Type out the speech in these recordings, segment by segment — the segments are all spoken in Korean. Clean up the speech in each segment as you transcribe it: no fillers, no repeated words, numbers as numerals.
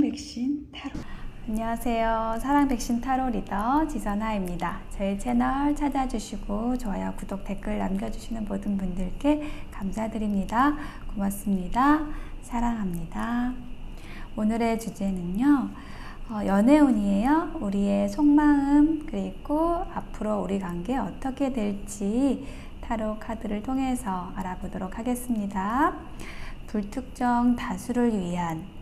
백신 타로. 안녕하세요. 사랑 백신 타로 리더 지선아입니다. 저희 채널 찾아주시고 좋아요, 구독, 댓글 남겨주시는 모든 분들께 감사드립니다. 고맙습니다. 사랑합니다. 오늘의 주제는요, 연애운이에요. 우리의 속마음 그리고 앞으로 우리 관계 어떻게 될지 타로 카드를 통해서 알아보도록 하겠습니다. 불특정 다수를 위한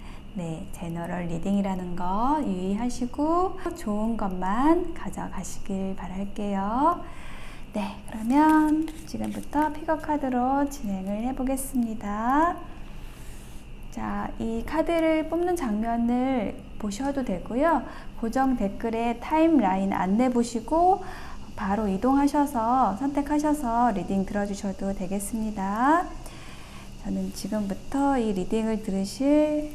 제너럴 리딩이라는 거 유의하시고 좋은 것만 가져가시길 바랄게요. 그러면 지금부터 픽업 카드로 진행을 해보겠습니다. 자, 이 카드를 뽑는 장면을 보셔도 되고요. 고정 댓글에 타임라인 안내 보시고 바로 이동하셔서 선택하셔서 리딩 들어주셔도 되겠습니다. 저는 지금부터 이 리딩을 들으실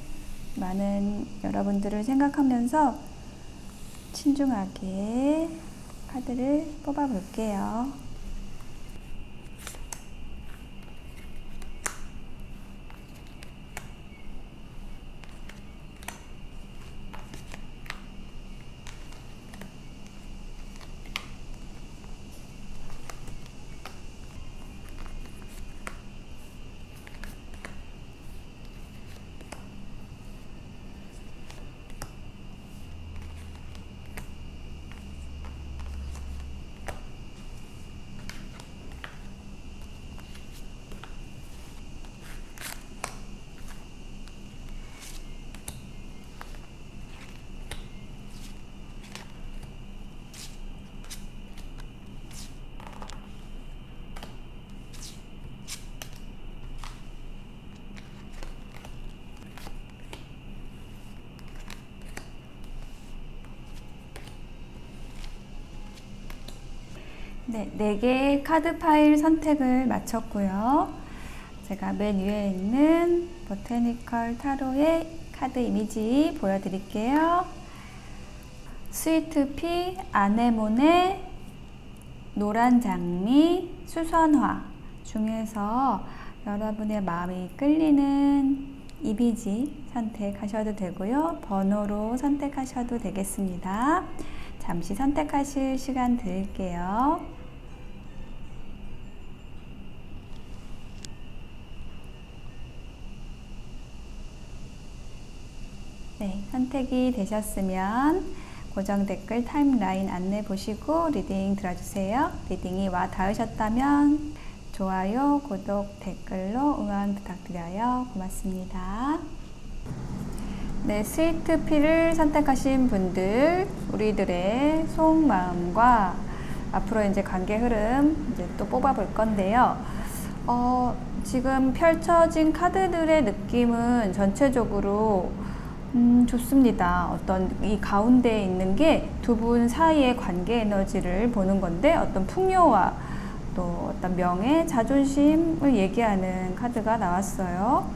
많은 여러분들을 생각하면서 신중하게 카드를 뽑아 볼게요. 네 개의 카드 파일 선택을 마쳤고요. 제가 맨 위에 있는 보테니컬 타로의 카드 이미지 보여드릴게요. 스위트 피, 아네모네, 노란 장미, 수선화 중에서 여러분의 마음이 끌리는 이미지 선택하셔도 되고요. 번호로 선택하셔도 되겠습니다. 잠시 선택하실 시간 드릴게요. 선택이 되셨으면 고정 댓글 타임라인 안내 보시고 리딩 들어주세요. 리딩이 와 닿으셨다면 좋아요, 구독, 댓글로 응원 부탁드려요. 고맙습니다. 스위트 피를 선택하신 분들, 우리들의 속마음과 앞으로 이제 관계 흐름 또 뽑아볼 건데요. 지금 펼쳐진 카드들의 느낌은 전체적으로 좋습니다. 이 가운데에 있는 게 두 분 사이의 관계 에너지를 보는 건데, 어떤 풍요와 또 어떤 명예, 자존심을 얘기하는 카드가 나왔어요.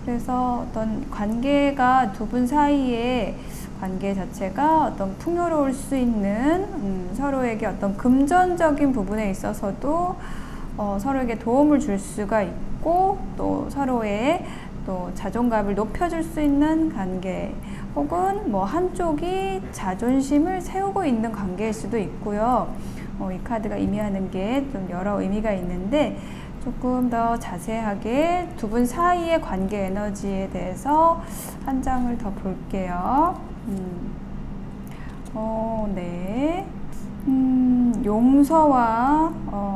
그래서 어떤 관계가 두 분 사이의 관계 자체가 어떤 풍요로울 수 있는, 서로에게 어떤 금전적인 부분에 있어서도 서로에게 도움을 줄 수가 있고, 또 서로의 또 자존감을 높여줄 수 있는 관계, 혹은 한쪽이 자존심을 세우고 있는 관계일 수도 있고요. 이 카드가 의미하는 게 좀 여러 의미가 있는데, 조금 더 자세하게 두 분 사이의 관계 에너지에 대해서 한 장을 더 볼게요.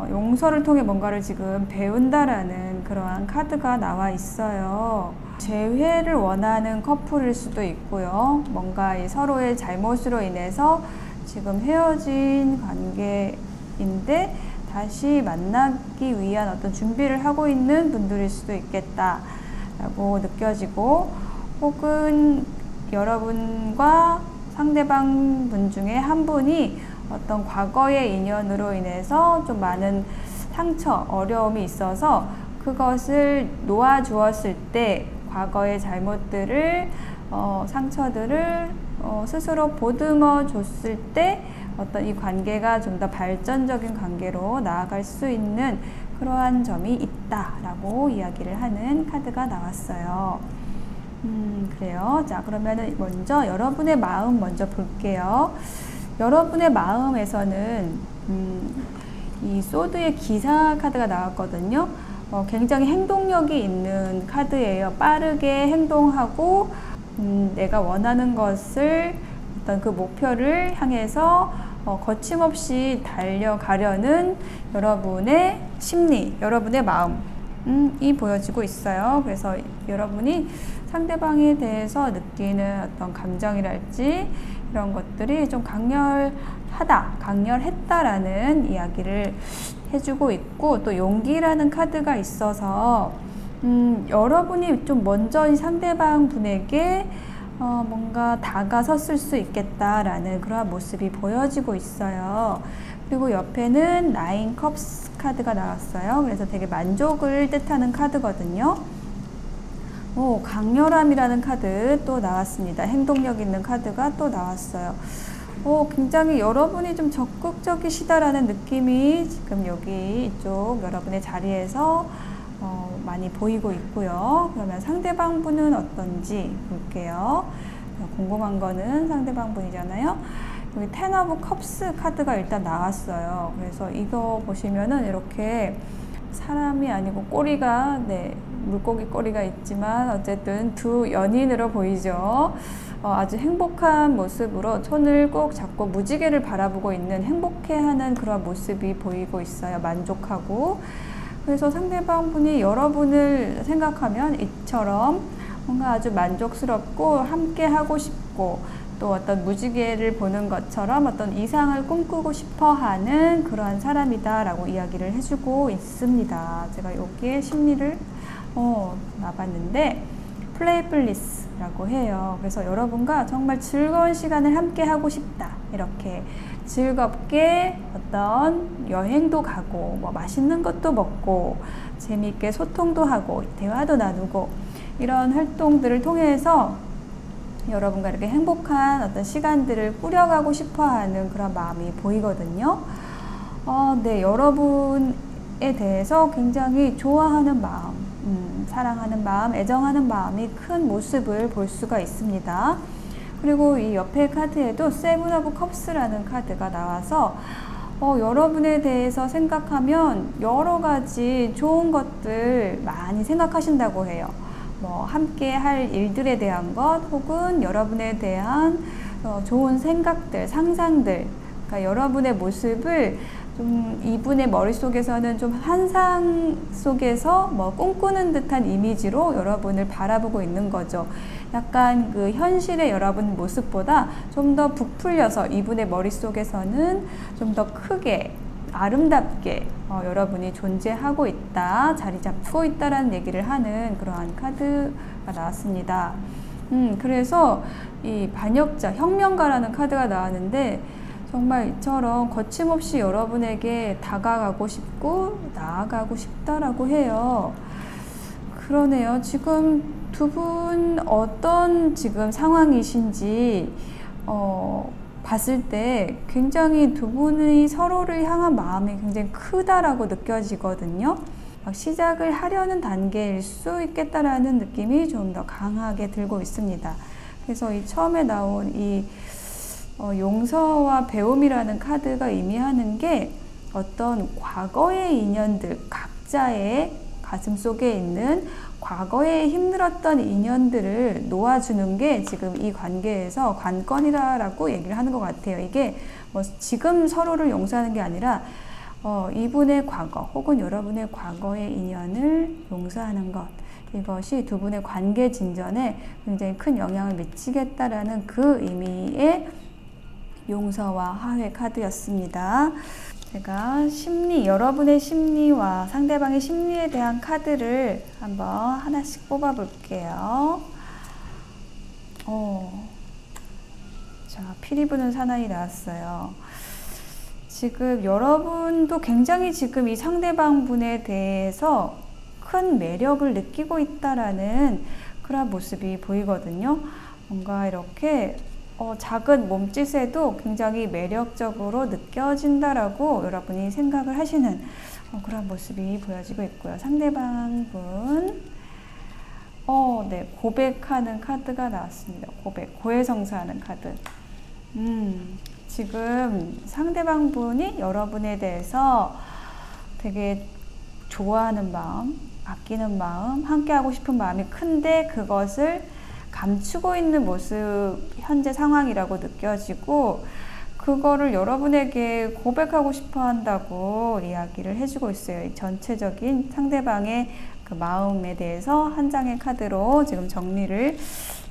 용서를 통해 뭔가를 지금 배운다라는 그러한 카드가 나와 있어요. 재회를 원하는 커플일 수도 있고요. 뭔가 서로의 잘못으로 인해서 지금 헤어진 관계인데 다시 만나기 위한 어떤 준비를 하고 있는 분들일 수도 있겠다 라고 느껴지고, 혹은 여러분과 상대방 분 중에 한 분이 어떤 과거의 인연으로 인해서 좀 많은 상처, 어려움이 있어서 그것을 놓아주었을 때 과거의 잘못들을, 상처들을 스스로 보듬어 줬을 때 어떤 이 관계가 좀 더 발전적인 관계로 나아갈 수 있는 그러한 점이 있다라고 이야기를 하는 카드가 나왔어요. 그래요. 자, 그러면은 먼저 여러분의 마음 먼저 볼게요. 여러분의 마음에서는 이 소드의 기사 카드가 나왔거든요. 굉장히 행동력이 있는 카드예요. 빠르게 행동하고 내가 원하는 것을 어떤 그 목표를 향해서 거침없이 달려가려는 여러분의 심리, 여러분의 마음이 보여지고 있어요. 그래서 여러분이 상대방에 대해서 느끼는 어떤 감정이랄지 이런 것들이 좀 강렬했다라는 이야기를 해주고 있고, 또 용기라는 카드가 있어서 여러분이 좀 먼저 이 상대방 분에게 뭔가 다가섰을 수 있겠다라는 그러한 모습이 보여지고 있어요. 그리고 옆에는 나인 컵스 카드가 나왔어요. 그래서 되게 만족을 뜻하는 카드거든요. 강렬함이라는 카드 또 나왔습니다. 행동력 있는 카드가 또 나왔어요. 굉장히 여러분이 좀 적극적이시다라는 느낌이 지금 여기 이쪽 여러분의 자리에서 많이 보이고 있고요. 그러면 상대방 분은 어떤지 볼게요. 궁금한 거는 상대방 분이잖아요. 여기 텐 오브 컵스 카드가 일단 나왔어요. 그래서 이거 보시면은 이렇게 사람이 아니고 꼬리가, 물고기 꼬리가 있지만 어쨌든 두 연인으로 보이죠. 아주 행복한 모습으로 손을 꼭 잡고 무지개를 바라보고 있는, 행복해하는 그런 모습이 보이고 있어요. 만족하고. 그래서 상대방 분이 여러분을 생각하면 이처럼 뭔가 아주 만족스럽고 함께 하고 싶고, 또 어떤 무지개를 보는 것처럼 어떤 이상을 꿈꾸고 싶어 하는 그러한 사람이다라고 이야기를 해주고 있습니다. 제가 여기에 심리를 놔봤는데 플레이블리스라고 해요. 그래서 여러분과 정말 즐거운 시간을 함께 하고 싶다, 이렇게 즐겁게 어떤 여행도 가고 맛있는 것도 먹고 재미있게 소통도 하고 대화도 나누고, 이런 활동들을 통해서 여러분과 이렇게 행복한 어떤 시간들을 꾸려가고 싶어하는 그런 마음이 보이거든요. 여러분에 대해서 굉장히 좋아하는 마음, 사랑하는 마음, 애정하는 마음이 큰 모습을 볼 수가 있습니다. 그리고 이 옆에 카드에도 세븐 오브 컵스라는 카드가 나와서 여러분에 대해서 생각하면 여러 가지 좋은 것들 많이 생각하신다고 해요. 함께 할 일들에 대한 것, 혹은 여러분에 대한 좋은 생각들, 상상들, 그러니까 여러분의 모습을 좀 이분의 머릿속에서는 좀 환상 속에서 꿈꾸는 듯한 이미지로 여러분을 바라보고 있는 거죠. 약간 그 현실의 여러분 모습보다 좀 더 부풀려서 이분의 머릿속에서는 좀 더 크게, 아름답게 여러분이 존재하고 있다, 자리 잡고 있다라는 얘기를 하는 그러한 카드가 나왔습니다. 그래서 이 반역자, 혁명가라는 카드가 나왔는데, 정말 이처럼 거침없이 여러분에게 다가가고 싶고 나아가고 싶다라고 해요. 그러네요. 지금 두 분 어떤 지금 상황이신지 봤을 때 굉장히 두 분이 서로를 향한 마음이 굉장히 크다라고 느껴지거든요. 시작을 하려는 단계일 수 있겠다라는 느낌이 좀 더 강하게 들고 있습니다. 그래서 이 처음에 나온 이 용서와 배움이라는 카드가 의미하는 게 어떤 과거의 인연들, 각자의 가슴 속에 있는 과거에 힘들었던 인연들을 놓아주는 게 지금 이 관계에서 관건이라고 얘기를 하는 것 같아요. 이게 지금 서로를 용서하는 게 아니라 이분의 과거 혹은 여러분의 과거의 인연을 용서하는 것, 이것이 두 분의 관계 진전에 굉장히 큰 영향을 미치겠다라는 그 의미의 용서와 화해 카드였습니다. 제가 여러분의 심리와 상대방의 심리에 대한 카드를 한번 하나씩 뽑아 볼게요. 자, 피리 부는 사나이 나왔어요. 지금 여러분도 굉장히 지금 이 상대방 분에 대해서 큰 매력을 느끼고 있다라는 그런 모습이 보이거든요. 뭔가 이렇게 작은 몸짓에도 굉장히 매력적으로 느껴진다라고 여러분이 생각을 하시는 그런 모습이 보여지고 있고요. 상대방 분 네, 고백하는 카드가 나왔습니다. 고해성사하는 카드. 지금 상대방 분이 여러분에 대해서 되게 좋아하는 마음, 아끼는 마음, 함께하고 싶은 마음이 큰데 그것을 감추고 있는 모습, 현재 상황이라고 느껴지고 그거를 여러분에게 고백하고 싶어 한다고 이야기를 해주고 있어요. 이 전체적인 상대방의 그 마음에 대해서 한 장의 카드로 지금 정리를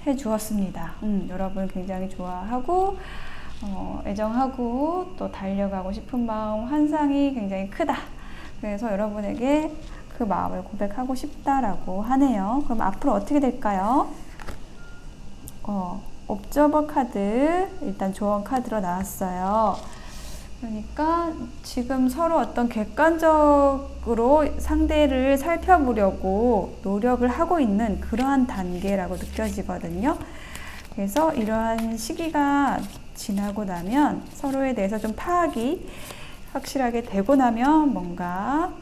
해 주었습니다. 여러분 굉장히 좋아하고 애정하고 또 달려가고 싶은 마음, 환상이 굉장히 크다. 그래서 여러분에게 그 마음을 고백하고 싶다라고 하네요. 그럼 앞으로 어떻게 될까요? 옵저버 카드, 일단 조언 카드로 나왔어요. 그러니까 지금 서로 어떤 객관적으로 상대를 살펴보려고 노력을 하고 있는 그러한 단계라고 느껴지거든요. 그래서 이러한 시기가 지나고 나면 서로에 대해서 좀 파악이 확실하게 되고 나면 뭔가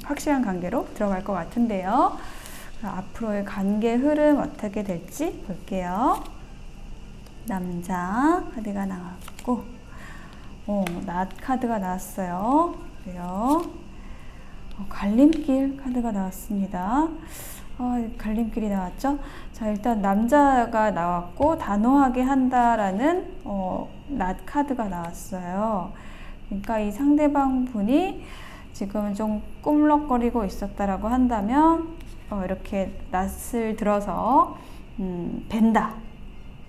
확실한 관계로 들어갈 것 같은데요. 앞으로의 관계 흐름 어떻게 될지 볼게요. 남자 카드가 나왔고 낫 카드가 나왔어요. 그래요. 갈림길 카드가 나왔습니다. 갈림길이 나왔죠. 자, 일단 남자가 나왔고 단호하게 한다라는 낫 카드가 나왔어요. 그러니까 이 상대방 분이 지금 좀 꿈럭거리고 있었다라고 한다면 이렇게 낫을 들어서 벤다.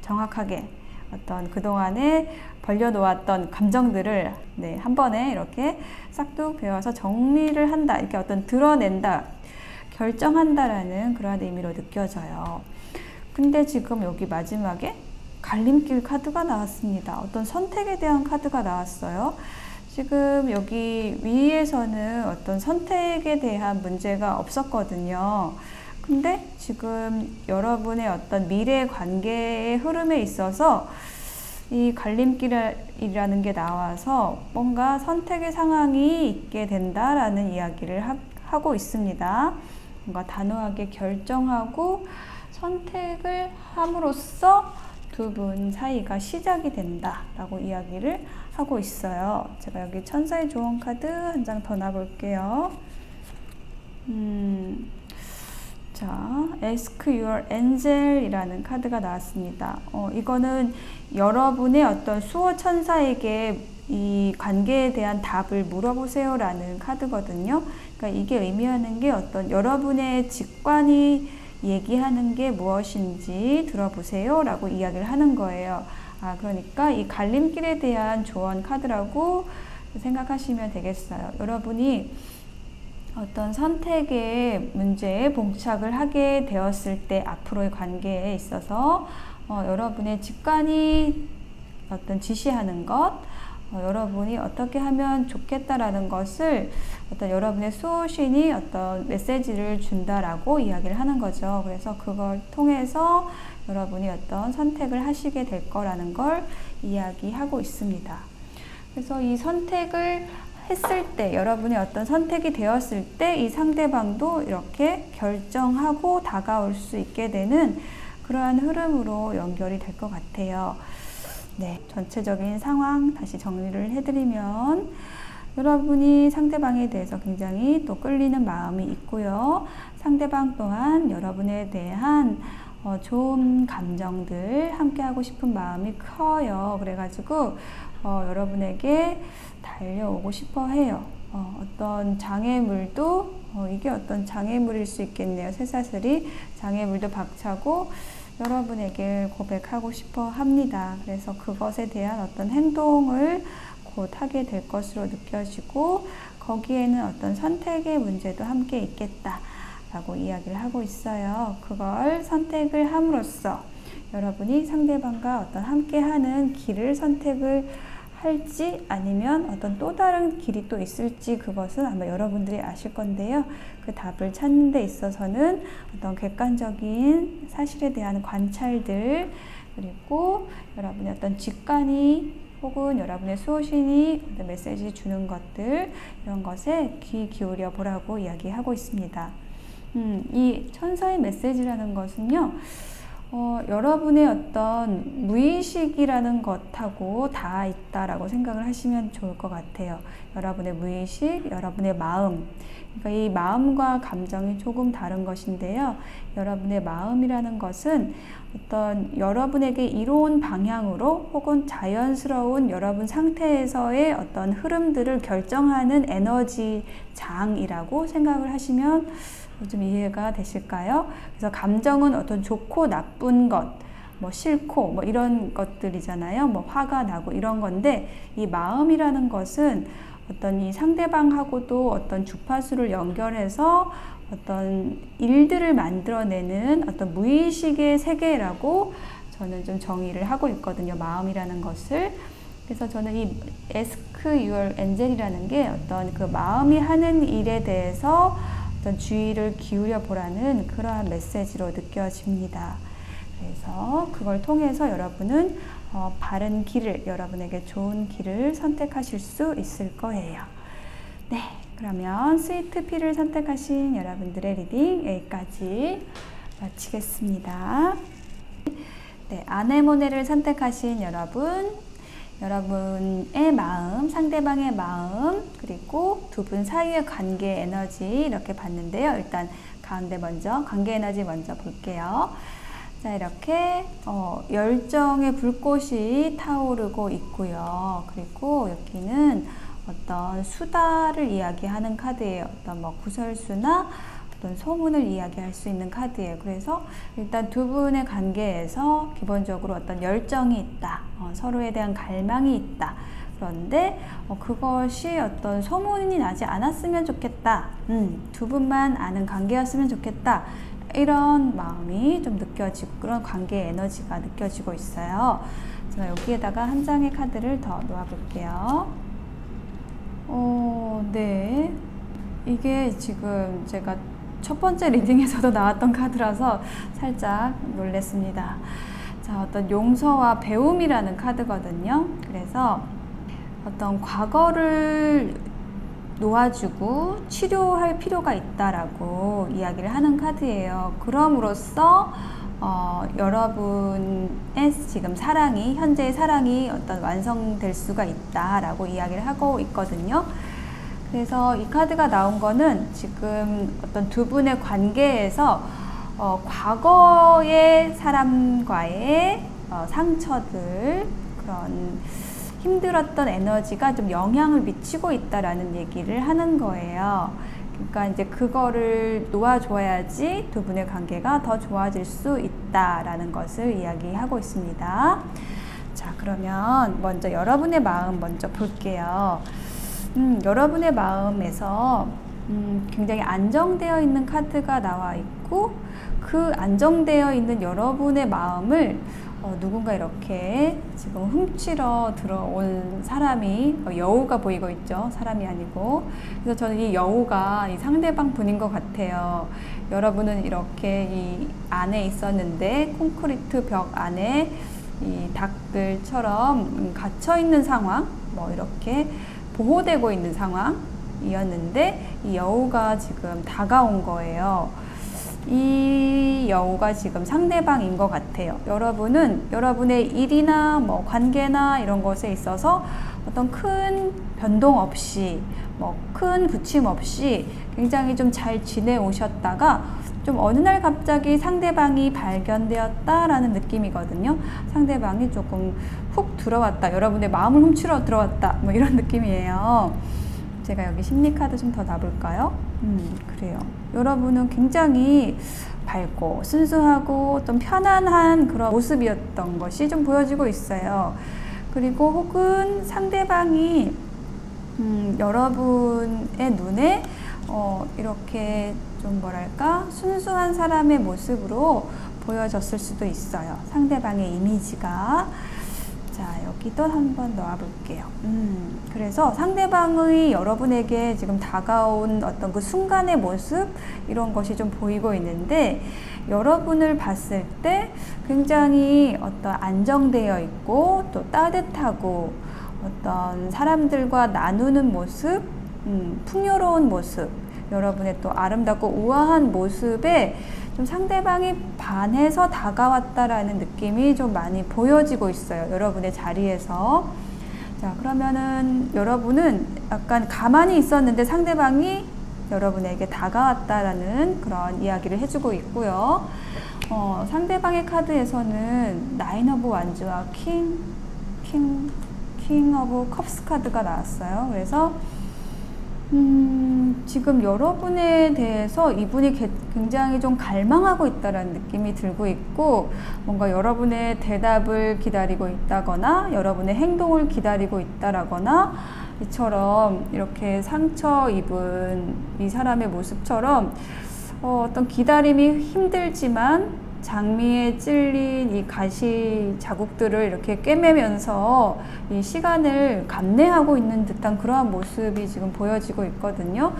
정확하게 어떤 그동안에 벌려놓았던 감정들을 한 번에 이렇게 싹둑 베어서 정리를 한다. 이렇게 어떤 드러낸다. 결정한다라는 그러한 의미로 느껴져요. 근데 지금 여기 마지막에 갈림길 카드가 나왔습니다. 어떤 선택에 대한 카드가 나왔어요. 지금 여기 위에서는 어떤 선택에 대한 문제가 없었거든요. 근데 지금 여러분의 어떤 미래 관계의 흐름에 있어서 이 갈림길이라는 게 나와서 뭔가 선택의 상황이 있게 된다라는 이야기를 하고 있습니다. 뭔가 단호하게 결정하고 선택을 함으로써 두 분 사이가 시작이 된다라고 이야기를 하고 있어요. 제가 여기 천사의 조언 카드 한 장 더 놔볼게요. 자, Ask Your Angel 이라는 카드가 나왔습니다. 이거는 여러분의 어떤 수호 천사에게 이 관계에 대한 답을 물어보세요 라는 카드거든요. 그러니까 이게 의미하는 게 어떤 여러분의 직관이 얘기하는 게 무엇인지 들어보세요 라고 이야기를 하는 거예요. 그러니까 이 갈림길에 대한 조언 카드라고 생각하시면 되겠어요. 여러분이 어떤 선택의 문제에 봉착을 하게 되었을 때 앞으로의 관계에 있어서 여러분의 직관이 어떤 지시하는 것, 여러분이 어떻게 하면 좋겠다라는 것을 어떤 여러분의 수호신이 어떤 메시지를 준다라고 이야기를 하는 거죠. 그래서 그걸 통해서 여러분이 어떤 선택을 하시게 될 거라는 걸 이야기하고 있습니다. 그래서 이 선택을 했을 때, 여러분의 어떤 선택이 되었을 때 이 상대방도 이렇게 결정하고 다가올 수 있게 되는 그러한 흐름으로 연결이 될 것 같아요. 네, 전체적인 상황 다시 정리를 해드리면 여러분이 상대방에 대해서 굉장히 또 끌리는 마음이 있고요. 상대방 또한 여러분에 대한 좋은 감정들, 함께하고 싶은 마음이 커요. 그래가지고 여러분에게 달려오고 싶어 해요. 어떤 장애물도 이게 어떤 장애물일 수 있겠네요. 쇠사슬이 장애물도 박차고 여러분에게 고백하고 싶어 합니다. 그래서 그것에 대한 어떤 행동을 곧 하게 될 것으로 느껴지고 거기에는 어떤 선택의 문제도 함께 있겠다 라고 이야기를 하고 있어요. 그걸 선택을 함으로써 여러분이 상대방과 어떤 함께하는 길을 선택을 할지 아니면 어떤 또 다른 길이 또 있을지 그것은 아마 여러분들이 아실 건데요. 그 답을 찾는 데 있어서는 어떤 객관적인 사실에 대한 관찰들 그리고 여러분의 어떤 직관이 혹은 여러분의 수호신이 어떤 메시지 주는 것들 이런 것에 귀 기울여 보라고 이야기하고 있습니다. 이 천사의 메시지라는 것은요, 여러분의 어떤 무의식이라는 것하고 닿아 있다라고 생각을 하시면 좋을 것 같아요. 여러분의 무의식, 여러분의 마음. 그러니까 이 마음과 감정이 조금 다른 것인데요. 여러분의 마음이라는 것은 어떤 여러분에게 이로운 방향으로 혹은 자연스러운 여러분 상태에서의 어떤 흐름들을 결정하는 에너지 장이라고 생각을 하시면 좀 이해가 되실까요? 그래서 감정은 어떤 좋고 나쁜 것, 뭐 싫고 뭐 이런 것들이잖아요. 뭐 화가 나고 이런 건데, 이 마음이라는 것은 어떤 이 상대방하고도 어떤 주파수를 연결해서 어떤 일들을 만들어내는 어떤 무의식의 세계라고 저는 좀 정의를 하고 있거든요. 마음이라는 것을. 그래서 저는 이 Ask Your Angel이라는 게 어떤 그 마음이 하는 일에 대해서 어떤 주의를 기울여 보라는 그러한 메시지로 느껴집니다. 그래서 그걸 통해서 여러분은 바른 길을, 여러분에게 좋은 길을 선택하실 수 있을 거예요. 네, 그러면 스위트 피를 선택하신 여러분들의 리딩 여기까지 마치겠습니다. 네, 아네모네를 선택하신 여러분의 마음, 상대방의 마음, 그리고 두 분 사이의 관계 에너지 이렇게 봤는데요. 일단 가운데 먼저 관계 에너지 먼저 볼게요. 자, 이렇게 열정의 불꽃이 타오르고 있고요. 그리고 여기는 어떤 수다를 이야기하는 카드예요. 어떤 뭐 구설수나 어떤 소문을 이야기할 수 있는 카드예요. 그래서 일단 두 분의 관계에서 기본적으로 어떤 열정이 있다. 서로에 대한 갈망이 있다. 그런데 그것이 어떤 소문이 나지 않았으면 좋겠다. 두 분만 아는 관계였으면 좋겠다. 이런 마음이 좀 느껴지고, 그런 관계의 에너지가 느껴지고 있어요. 제가 여기에다가 한 장의 카드를 더 놓아 볼게요. 네. 이게 지금 제가 첫 번째 리딩에서도 나왔던 카드라서 살짝 놀랐습니다. 자, 어떤 용서와 배움이라는 카드거든요. 그래서 어떤 과거를 놓아주고 치료할 필요가 있다라고 이야기를 하는 카드예요. 그럼으로써 여러분의 지금 사랑이, 현재의 사랑이 어떤 완성될 수가 있다라고 이야기를 하고 있거든요. 그래서 이 카드가 나온 거는 지금 어떤 두 분의 관계에서 과거의 사람과의 상처들, 그런 힘들었던 에너지가 좀 영향을 미치고 있다라는 얘기를 하는 거예요. 그러니까 이제 그거를 놓아줘야지 두 분의 관계가 더 좋아질 수 있다라는 것을 이야기하고 있습니다. 자, 그러면 먼저 여러분의 마음 먼저 볼게요. 여러분의 마음에서 굉장히 안정되어 있는 카드가 나와 있고, 그 안정되어 있는 여러분의 마음을 누군가 이렇게 지금 훔치러 들어온 사람이, 여우가 보이고 있죠. 사람이 아니고. 그래서 저는 이 여우가 이 상대방 분인 것 같아요. 여러분은 이렇게 이 안에 있었는데, 콘크리트 벽 안에 이 닭들처럼 갇혀 있는 상황, 뭐 이렇게 보호되고 있는 상황이었는데, 이 여우가 지금 다가온 거예요. 이 여우가 지금 상대방인 것 같아요. 여러분은 여러분의 일이나 뭐 관계나 이런 것에 있어서 어떤 큰 변동 없이, 뭐 큰 부침 없이 굉장히 좀 잘 지내오셨다가 좀 어느 날 갑자기 상대방이 발견되었다라는 느낌이거든요. 상대방이 조금 훅 들어왔다, 여러분의 마음을 훔치러 들어왔다, 뭐 이런 느낌이에요. 제가 여기 심리카드 좀 더 놔볼까요? 그래요. 여러분은 굉장히 밝고 순수하고 좀 편안한 그런 모습이었던 것이 좀 보여지고 있어요. 그리고 혹은 상대방이 여러분의 눈에 이렇게 좀 뭐랄까 순수한 사람의 모습으로 보여졌을 수도 있어요. 상대방의 이미지가. 자, 여기도 한번 넣어 볼게요. 그래서 상대방의 여러분에게 지금 다가온 어떤 그 순간의 모습, 이런 것이 좀 보이고 있는데, 여러분을 봤을 때 굉장히 어떤 안정되어 있고 또 따뜻하고 어떤 사람들과 나누는 모습, 풍요로운 모습, 여러분의 또 아름답고 우아한 모습에 좀 상대방이 반해서 다가왔다라는 느낌이 좀 많이 보여지고 있어요. 여러분의 자리에서. 자, 그러면은 여러분은 약간 가만히 있었는데 상대방이 여러분에게 다가왔다라는 그런 이야기를 해주고 있고요. 상대방의 카드에서는 나인 오브 완즈와 킹 오브 컵스 카드가 나왔어요. 그래서 지금 여러분에 대해서 이분이 굉장히 좀 갈망하고 있다는 느낌이 들고 있고, 뭔가 여러분의 대답을 기다리고 있다거나 여러분의 행동을 기다리고 있다라거나, 이처럼 이렇게 상처 입은 이 사람의 모습처럼 어떤 기다림이 힘들지만 장미에 찔린 이 가시 자국들을 이렇게 꿰매면서 이 시간을 감내하고 있는 듯한 그러한 모습이 지금 보여지고 있거든요.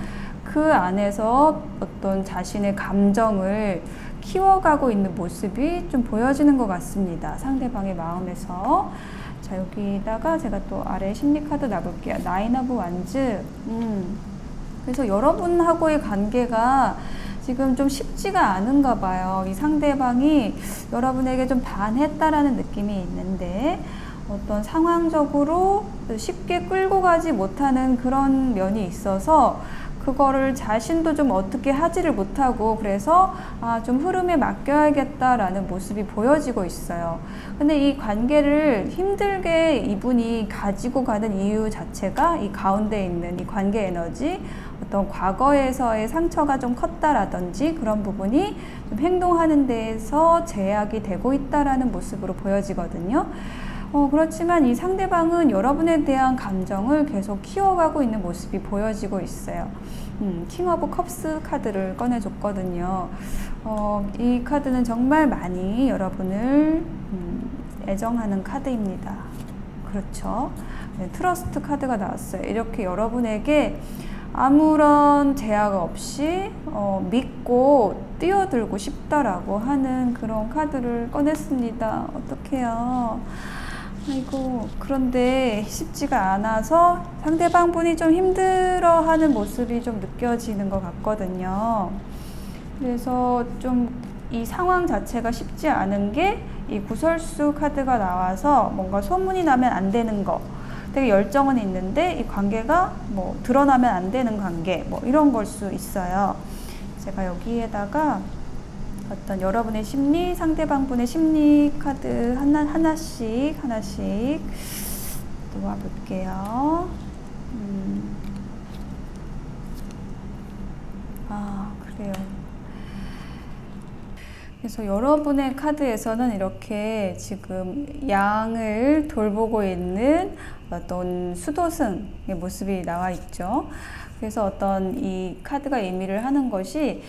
그 안에서 어떤 자신의 감정을 키워가고 있는 모습이 좀 보여지는 것 같습니다. 상대방의 마음에서. 자, 여기다가 제가 또 아래 심리카드 놔볼게요. 나인 오브 완즈. 그래서 여러분하고의 관계가 지금 좀 쉽지가 않은가 봐요. 이 상대방이 여러분에게 좀 반했다라는 느낌이 있는데, 어떤 상황적으로 쉽게 끌고 가지 못하는 그런 면이 있어서 그거를 자신도 좀 어떻게 하지를 못하고, 그래서 좀 흐름에 맡겨야겠다라는 모습이 보여지고 있어요. 근데 이 관계를 힘들게 이분이 가지고 가는 이유 자체가 이 가운데 있는 이 관계 에너지, 어떤 과거에서의 상처가 좀 컸다라든지 그런 부분이 좀 행동하는 데에서 제약이 되고 있다라는 모습으로 보여지거든요. 그렇지만 이 상대방은 여러분에 대한 감정을 계속 키워가고 있는 모습이 보여지고 있어요. 킹 오브 컵스 카드를 꺼내줬거든요. 이 카드는 정말 많이 여러분을 애정하는 카드입니다. 그렇죠. 네, 트러스트 카드가 나왔어요. 이렇게 여러분에게 아무런 제약 없이 믿고 뛰어들고 싶다라고 하는 그런 카드를 꺼냈습니다. 어떡해요. 아이고, 그런데 쉽지가 않아서 상대방 분이 좀 힘들어하는 모습이 좀 느껴지는 것 같거든요. 그래서 좀 이 상황 자체가 쉽지 않은 게 이 구설수 카드가 나와서 뭔가 소문이 나면 안 되는 거, 되게 열정은 있는데 이 관계가 뭐 드러나면 안 되는 관계, 뭐 이런 걸 수 있어요. 제가 여기에다가 어떤 여러분의 심리, 상대방 분의 심리 카드 하나씩 놓아볼게요. 그래요. 그래서 여러분의 카드에서는 이렇게 지금 양을 돌보고 있는 어떤 수도승의 모습이 나와 있죠. 그래서 어떤 이 카드가 의미를 하는 것이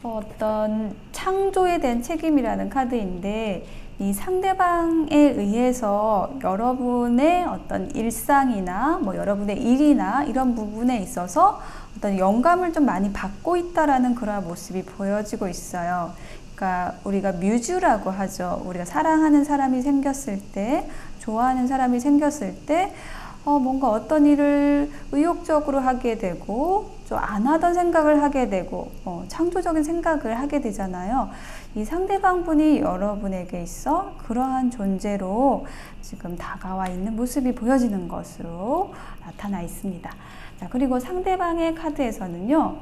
어떤 창조에 대한 책임이라는 카드인데, 이 상대방에 의해서 여러분의 어떤 일상이나 뭐 여러분의 일이나 이런 부분에 있어서 어떤 영감을 좀 많이 받고 있다라는 그런 모습이 보여지고 있어요. 그러니까 우리가 뮤즈라고 하죠. 우리가 사랑하는 사람이 생겼을 때, 좋아하는 사람이 생겼을 때 뭔가 어떤 일을 의욕적으로 하게 되고 좀 안 하던 생각을 하게 되고 창조적인 생각을 하게 되잖아요. 이 상대방 분이 여러분에게 있어 그러한 존재로 지금 다가와 있는 모습이 보여지는 것으로 나타나 있습니다. 자, 그리고 상대방의 카드에서는요,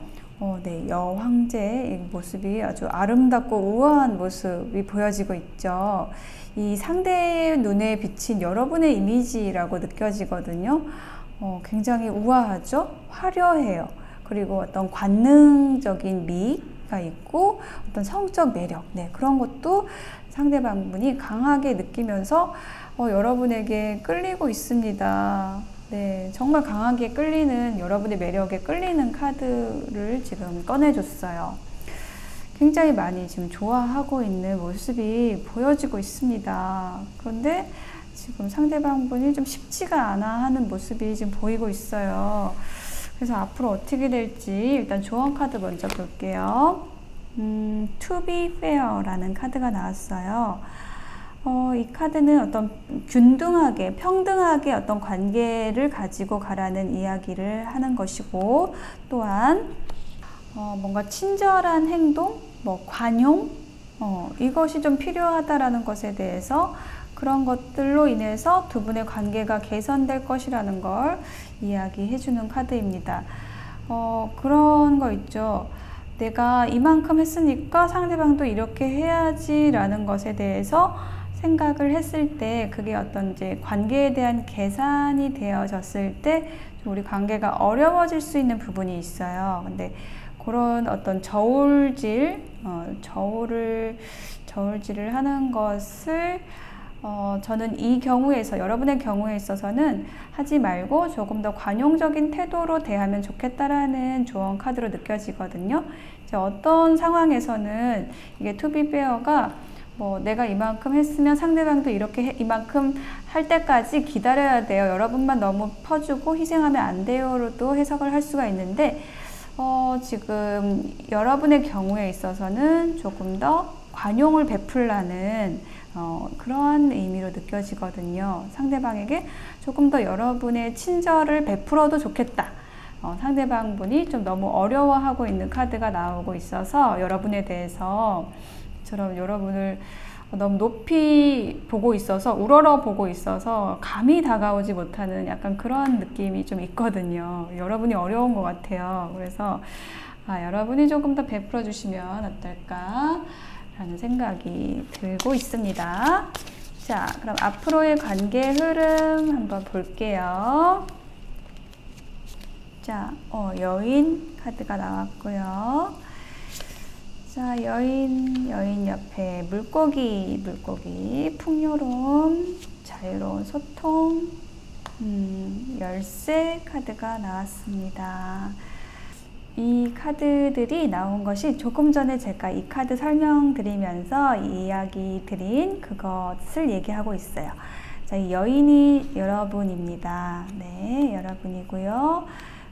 네, 여황제의 모습이 아주 아름답고 우아한 모습이 보여지고 있죠. 이 상대의 눈에 비친 여러분의 이미지라고 느껴지거든요. 굉장히 우아하죠? 화려해요. 그리고 어떤 관능적인 미가 있고 어떤 성적 매력, 네, 그런 것도 상대방 분이 강하게 느끼면서 여러분에게 끌리고 있습니다. 네, 정말 강하게 끌리는, 여러분의 매력에 끌리는 카드를 지금 꺼내줬어요. 굉장히 많이 지금 좋아하고 있는 모습이 보여지고 있습니다. 그런데 지금 상대방 분이 좀 쉽지가 않아 하는 모습이 지금 보이고 있어요. 그래서 앞으로 어떻게 될지 일단 조언 카드 먼저 볼게요. To be fair라는 카드가 나왔어요. 이 카드는 어떤 균등하게, 평등하게 어떤 관계를 가지고 가라는 이야기를 하는 것이고, 또한 뭔가 친절한 행동, 뭐 관용, 이것이 좀 필요하다라는 것에 대해서 그런 것들로 인해서 두 분의 관계가 개선될 것이라는 걸 이야기해 주는 카드입니다. 그런 거 있죠. 내가 이만큼 했으니까 상대방도 이렇게 해야지 라는 것에 대해서 생각을 했을 때 그게 어떤 이제 관계에 대한 계산이 되어졌을 때 우리 관계가 어려워질 수 있는 부분이 있어요. 근데 그런 어떤 저울질을 하는 것을 저는 이 경우에서, 여러분의 경우에 있어서는 하지 말고 조금 더 관용적인 태도로 대하면 좋겠다라는 조언 카드로 느껴지거든요. 이제 어떤 상황에서는 이게 투비페어가 내가 이만큼 했으면 상대방도 이렇게 이만큼 할 때까지 기다려야 돼요. 여러분만 너무 퍼주고 희생하면 안 돼요로도 해석을 할 수가 있는데 지금 여러분의 경우에 있어서는 조금 더 관용을 베풀라는 그런 의미로 느껴지거든요. 상대방에게 조금 더 여러분의 친절을 베풀어도 좋겠다. 상대방 분이 좀 너무 어려워하고 있는 카드가 나오고 있어서 여러분에 대해서 여러분을 너무 높이 보고 있어서 우러러 보고 있어서 감히 다가오지 못하는 약간 그런 느낌이 좀 있거든요. 여러분이 어려운 것 같아요. 그래서 여러분이 조금 더 베풀어 주시면 어떨까 라는 생각이 들고 있습니다. 자, 그럼 앞으로의 관계 흐름 한번 볼게요. 자, 여인 카드가 나왔고요. 자, 여인 옆에 물고기, 풍요로움, 자유로운 소통, 열쇠 카드가 나왔습니다. 이 카드들이 나온 것이 조금 전에 제가 이 카드 설명드리면서 이야기 드린 그것을 얘기하고 있어요. 자, 이 여인이 여러분입니다. 네, 여러분이고요.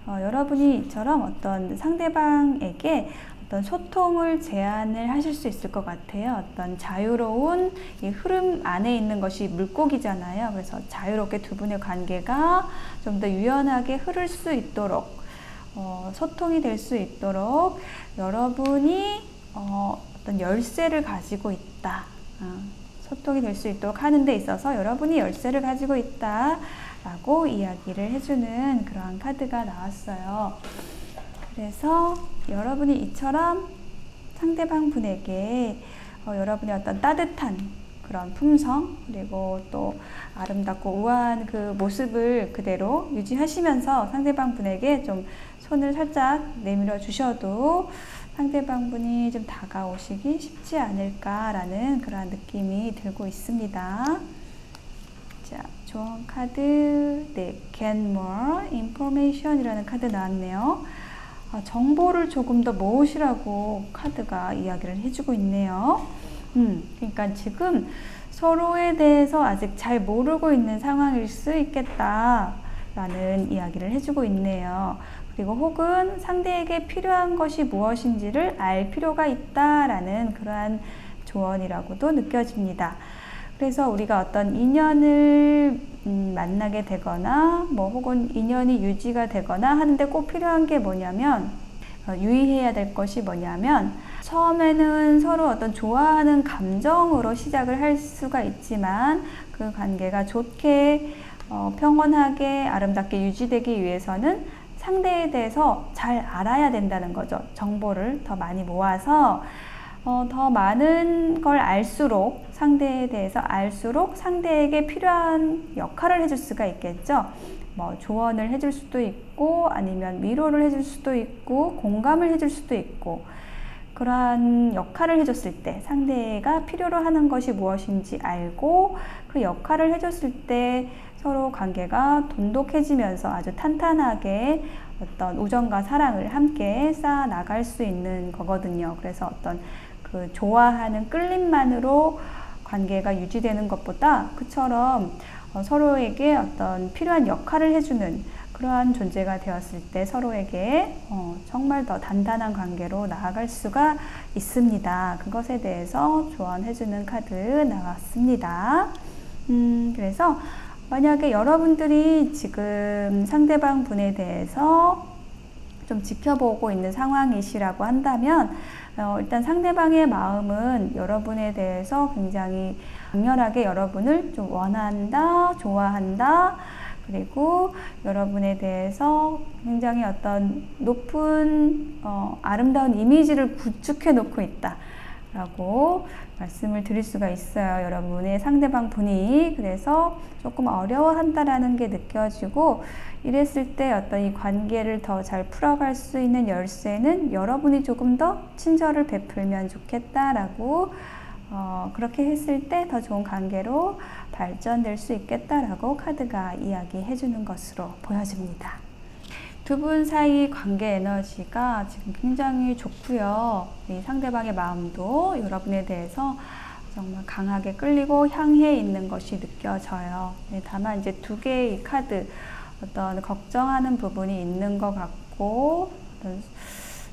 여러분이 이처럼 어떤 상대방에게 어떤 소통을 제안을 하실 수 있을 것 같아요. 어떤 자유로운 이 흐름 안에 있는 것이 물고기잖아요. 그래서 자유롭게 두 분의 관계가 좀 더 유연하게 흐를 수 있도록 소통이 될 수 있도록 여러분이 어떤 열쇠를 가지고 있다. 소통이 될 수 있도록 하는 데 있어서 여러분이 열쇠를 가지고 있다 라고 이야기를 해주는 그러한 카드가 나왔어요. 그래서 여러분이 이처럼 상대방 분에게 여러분의 어떤 따뜻한 그런 품성, 그리고 또 아름답고 우아한 그 모습을 그대로 유지하시면서 상대방 분에게 좀 손을 살짝 내밀어 주셔도 상대방 분이 좀 다가오시기 쉽지 않을까라는 그런 느낌이 들고 있습니다. 자, 조언 카드, 네, get more information 이라는 카드 나왔네요. 정보를 조금 더 모으시라고 카드가 이야기를 해주고 있네요. 그러니까 지금 서로에 대해서 아직 잘 모르고 있는 상황일 수 있겠다라는 이야기를 해주고 있네요. 그리고 혹은 상대에게 필요한 것이 무엇인지를 알 필요가 있다라는 그러한 조언이라고도 느껴집니다. 그래서 우리가 어떤 인연을 만나게 되거나 혹은 인연이 유지가 되거나 하는데 꼭 필요한 게 뭐냐면 유의해야 될 것이 뭐냐면 처음에는 서로 어떤 좋아하는 감정으로 시작을 할 수가 있지만 그 관계가 좋게 평온하게 아름답게 유지되기 위해서는 상대에 대해서 잘 알아야 된다는 거죠. 정보를 더 많이 모아서 더 많은 걸 알수록 상대에 대해서 알수록 상대에게 필요한 역할을 해줄 수가 있겠죠. 조언을 해줄 수도 있고 아니면 위로를 해줄 수도 있고 공감을 해줄 수도 있고 그러한 역할을 해줬을 때 상대가 필요로 하는 것이 무엇인지 알고 그 역할을 해줬을 때 서로 관계가 돈독해지면서 아주 탄탄하게 어떤 우정과 사랑을 함께 쌓아 나갈 수 있는 거거든요. 그래서 어떤 그 좋아하는 끌림만으로 관계가 유지되는 것보다 그처럼 서로에게 어떤 필요한 역할을 해주는 그러한 존재가 되었을 때 서로에게 정말 더 단단한 관계로 나아갈 수가 있습니다. 그것에 대해서 조언해주는 카드 나왔습니다. 그래서 만약에 여러분들이 지금 상대방 분에 대해서 좀 지켜보고 있는 상황이시라고 한다면 일단 상대방의 마음은 여러분에 대해서 굉장히 강렬하게 여러분을 좀 원한다, 좋아한다, 그리고 여러분에 대해서 굉장히 어떤 높은 아름다운 이미지를 구축해 놓고 있다 라고 말씀을 드릴 수가 있어요. 여러분의 상대방 분이. 그래서 조금 어려워한다라는 게 느껴지고, 이랬을 때 어떤 이 관계를 더 잘 풀어갈 수 있는 열쇠는 여러분이 조금 더 친절을 베풀면 좋겠다라고 그렇게 했을 때 더 좋은 관계로 발전될 수 있겠다라고 카드가 이야기해 주는 것으로 보여집니다. 두 분 사이 관계 에너지가 지금 굉장히 좋고요. 이 상대방의 마음도 여러분에 대해서 정말 강하게 끌리고 향해 있는 것이 느껴져요. 다만 이제 두 개의 카드, 어떤 걱정하는 부분이 있는 것 같고,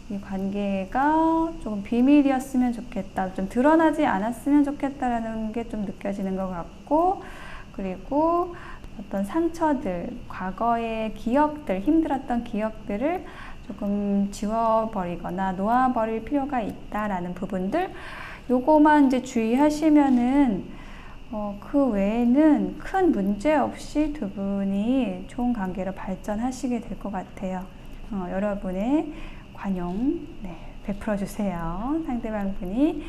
이 관계가 조금 비밀이었으면 좋겠다, 좀 드러나지 않았으면 좋겠다라는 게 좀 느껴지는 것 같고, 그리고 어떤 상처들, 과거의 기억들, 힘들었던 기억들을 조금 지워버리거나 놓아버릴 필요가 있다라는 부분들, 요거만 이제 주의하시면은 그 외에는 큰 문제 없이 두 분이 좋은 관계로 발전하시게 될 것 같아요. 여러분의 관용 베풀어 주세요. 상대방 분이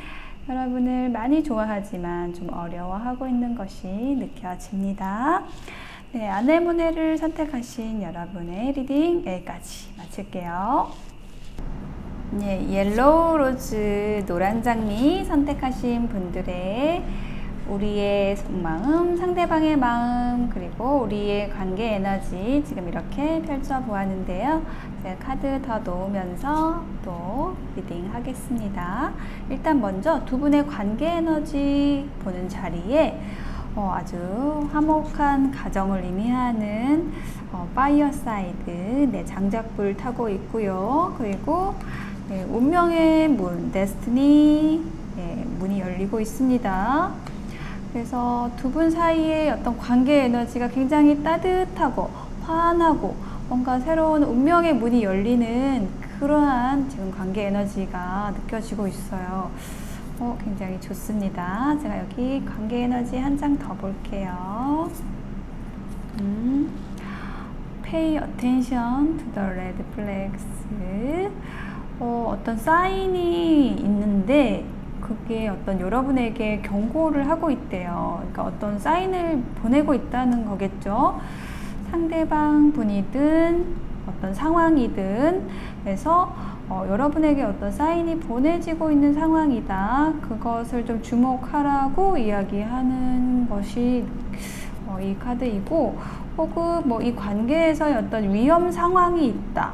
여러분을 많이 좋아하지만 좀 어려워하고 있는 것이 느껴집니다. 네, 아네모네를 선택하신 여러분의 리딩 여기까지 마칠게요. 네, 옐로우 로즈 노란 장미 선택하신 분들의 우리의 속마음, 상대방의 마음, 그리고 우리의 관계 에너지 지금 이렇게 펼쳐 보았는데요. 제가 카드 더 놓으면서 또 리딩 하겠습니다. 일단 먼저 두 분의 관계 에너지 보는 자리에 아주 화목한 가정을 의미하는 파이어 사이드 장작불 타고 있고요. 그리고 운명의 문, 데스티니 문이 열리고 있습니다. 그래서 두 분 사이의 어떤 관계 에너지가 굉장히 따뜻하고 환하고 뭔가 새로운 운명의 문이 열리는 그러한 지금 관계 에너지가 느껴지고 있어요. 굉장히 좋습니다. 제가 여기 관계 에너지 한 장 더 볼게요. Pay attention to the red flags. 어떤 사인이 있는데 그게 어떤 여러분에게 경고를 하고 있대요. 그러니까 어떤 사인을 보내고 있다는 거겠죠. 상대방 분이든 어떤 상황이든 해서 여러분에게 어떤 사인이 보내지고 있는 상황이다. 그것을 좀 주목하라고 이야기하는 것이 이 카드이고, 혹은 뭐 이 관계에서의 어떤 위험 상황이 있다.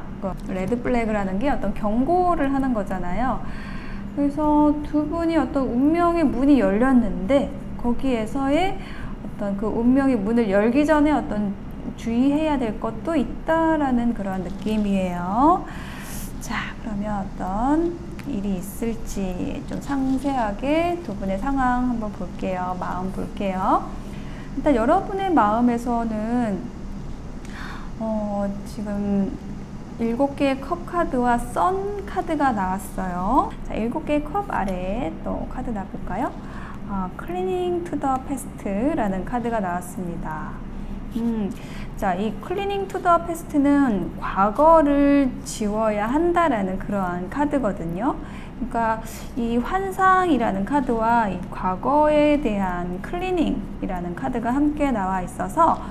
레드 플래그라는 게 어떤 경고를 하는 거잖아요. 그래서 두 분이 어떤 운명의 문이 열렸는데 거기에서의 어떤 그 운명의 문을 열기 전에 어떤 주의해야 될 것도 있다라는 그런 느낌이에요. 자, 그러면 어떤 일이 있을지 좀 상세하게 두 분의 상황 한번 볼게요. 마음 볼게요. 일단 여러분의 마음에서는 지금 7개의 컵 카드와 선 카드가 나왔어요. 자, 7개의 컵 아래에 또 카드 놔볼까요? Clinging to the Past라는 카드가 나왔습니다. 자, 이 Clinging to the Past는 과거를 지워야 한다라는 그러한 카드거든요. 그러니까 이 환상이라는 카드와 이 과거에 대한 클리닝이라는 카드가 함께 나와 있어서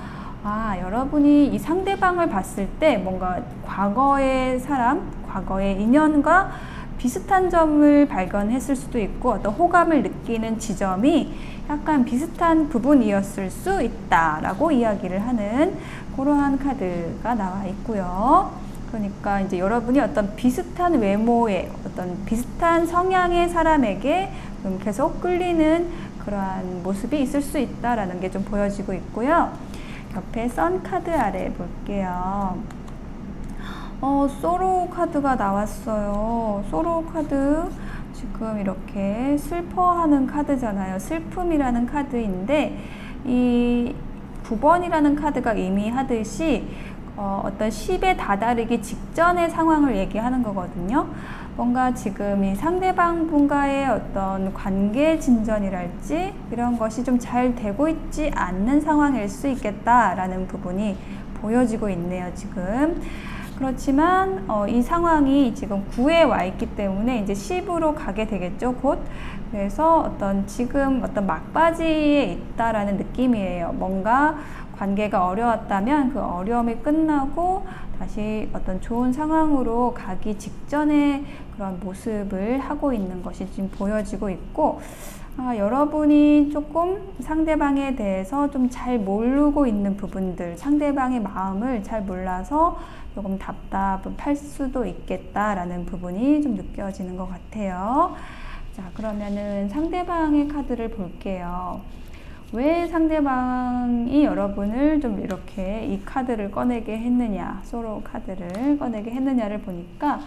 여러분이 이 상대방을 봤을 때 뭔가 과거의 사람, 과거의 인연과 비슷한 점을 발견했을 수도 있고 어떤 호감을 느끼는 지점이 약간 비슷한 부분이었을 수 있다라고 이야기를 하는 그러한 카드가 나와 있고요. 그러니까 이제 여러분이 어떤 비슷한 외모의 어떤 비슷한 성향의 사람에게 계속 끌리는 그러한 모습이 있을 수 있다라는 게 좀 보여지고 있고요. 옆에 선 카드 아래 볼게요. 소로우 카드가 나왔어요. 소로우 카드 지금 이렇게 슬퍼하는 카드잖아요. 슬픔이라는 카드인데 이 9번이라는 카드가 의미하듯이 어떤 10에 다다르기 직전의 상황을 얘기하는 거거든요. 뭔가 지금 이 상대방 분과의 어떤 관계 진전이랄지 이런 것이 좀 잘 되고 있지 않는 상황일 수 있겠다라는 부분이 보여지고 있네요, 지금. 그렇지만 이 상황이 지금 9에 와 있기 때문에 이제 10으로 가게 되겠죠, 곧. 그래서 지금 어떤 막바지에 있다라는 느낌이에요. 뭔가 관계가 어려웠다면 그 어려움이 끝나고 다시 어떤 좋은 상황으로 가기 직전에 그런 모습을 하고 있는 것이 지금 보여지고 있고, 여러분이 조금 상대방에 대해서 좀 잘 모르고 있는 부분들, 상대방의 마음을 잘 몰라서 조금 답답할 수도 있겠다라는 부분이 좀 느껴지는 것 같아요. 자, 그러면은 상대방의 카드를 볼게요. 왜 상대방이 여러분을 좀 이렇게 이 카드를 꺼내게 했느냐, 소로 카드를 꺼내게 했느냐를 보니까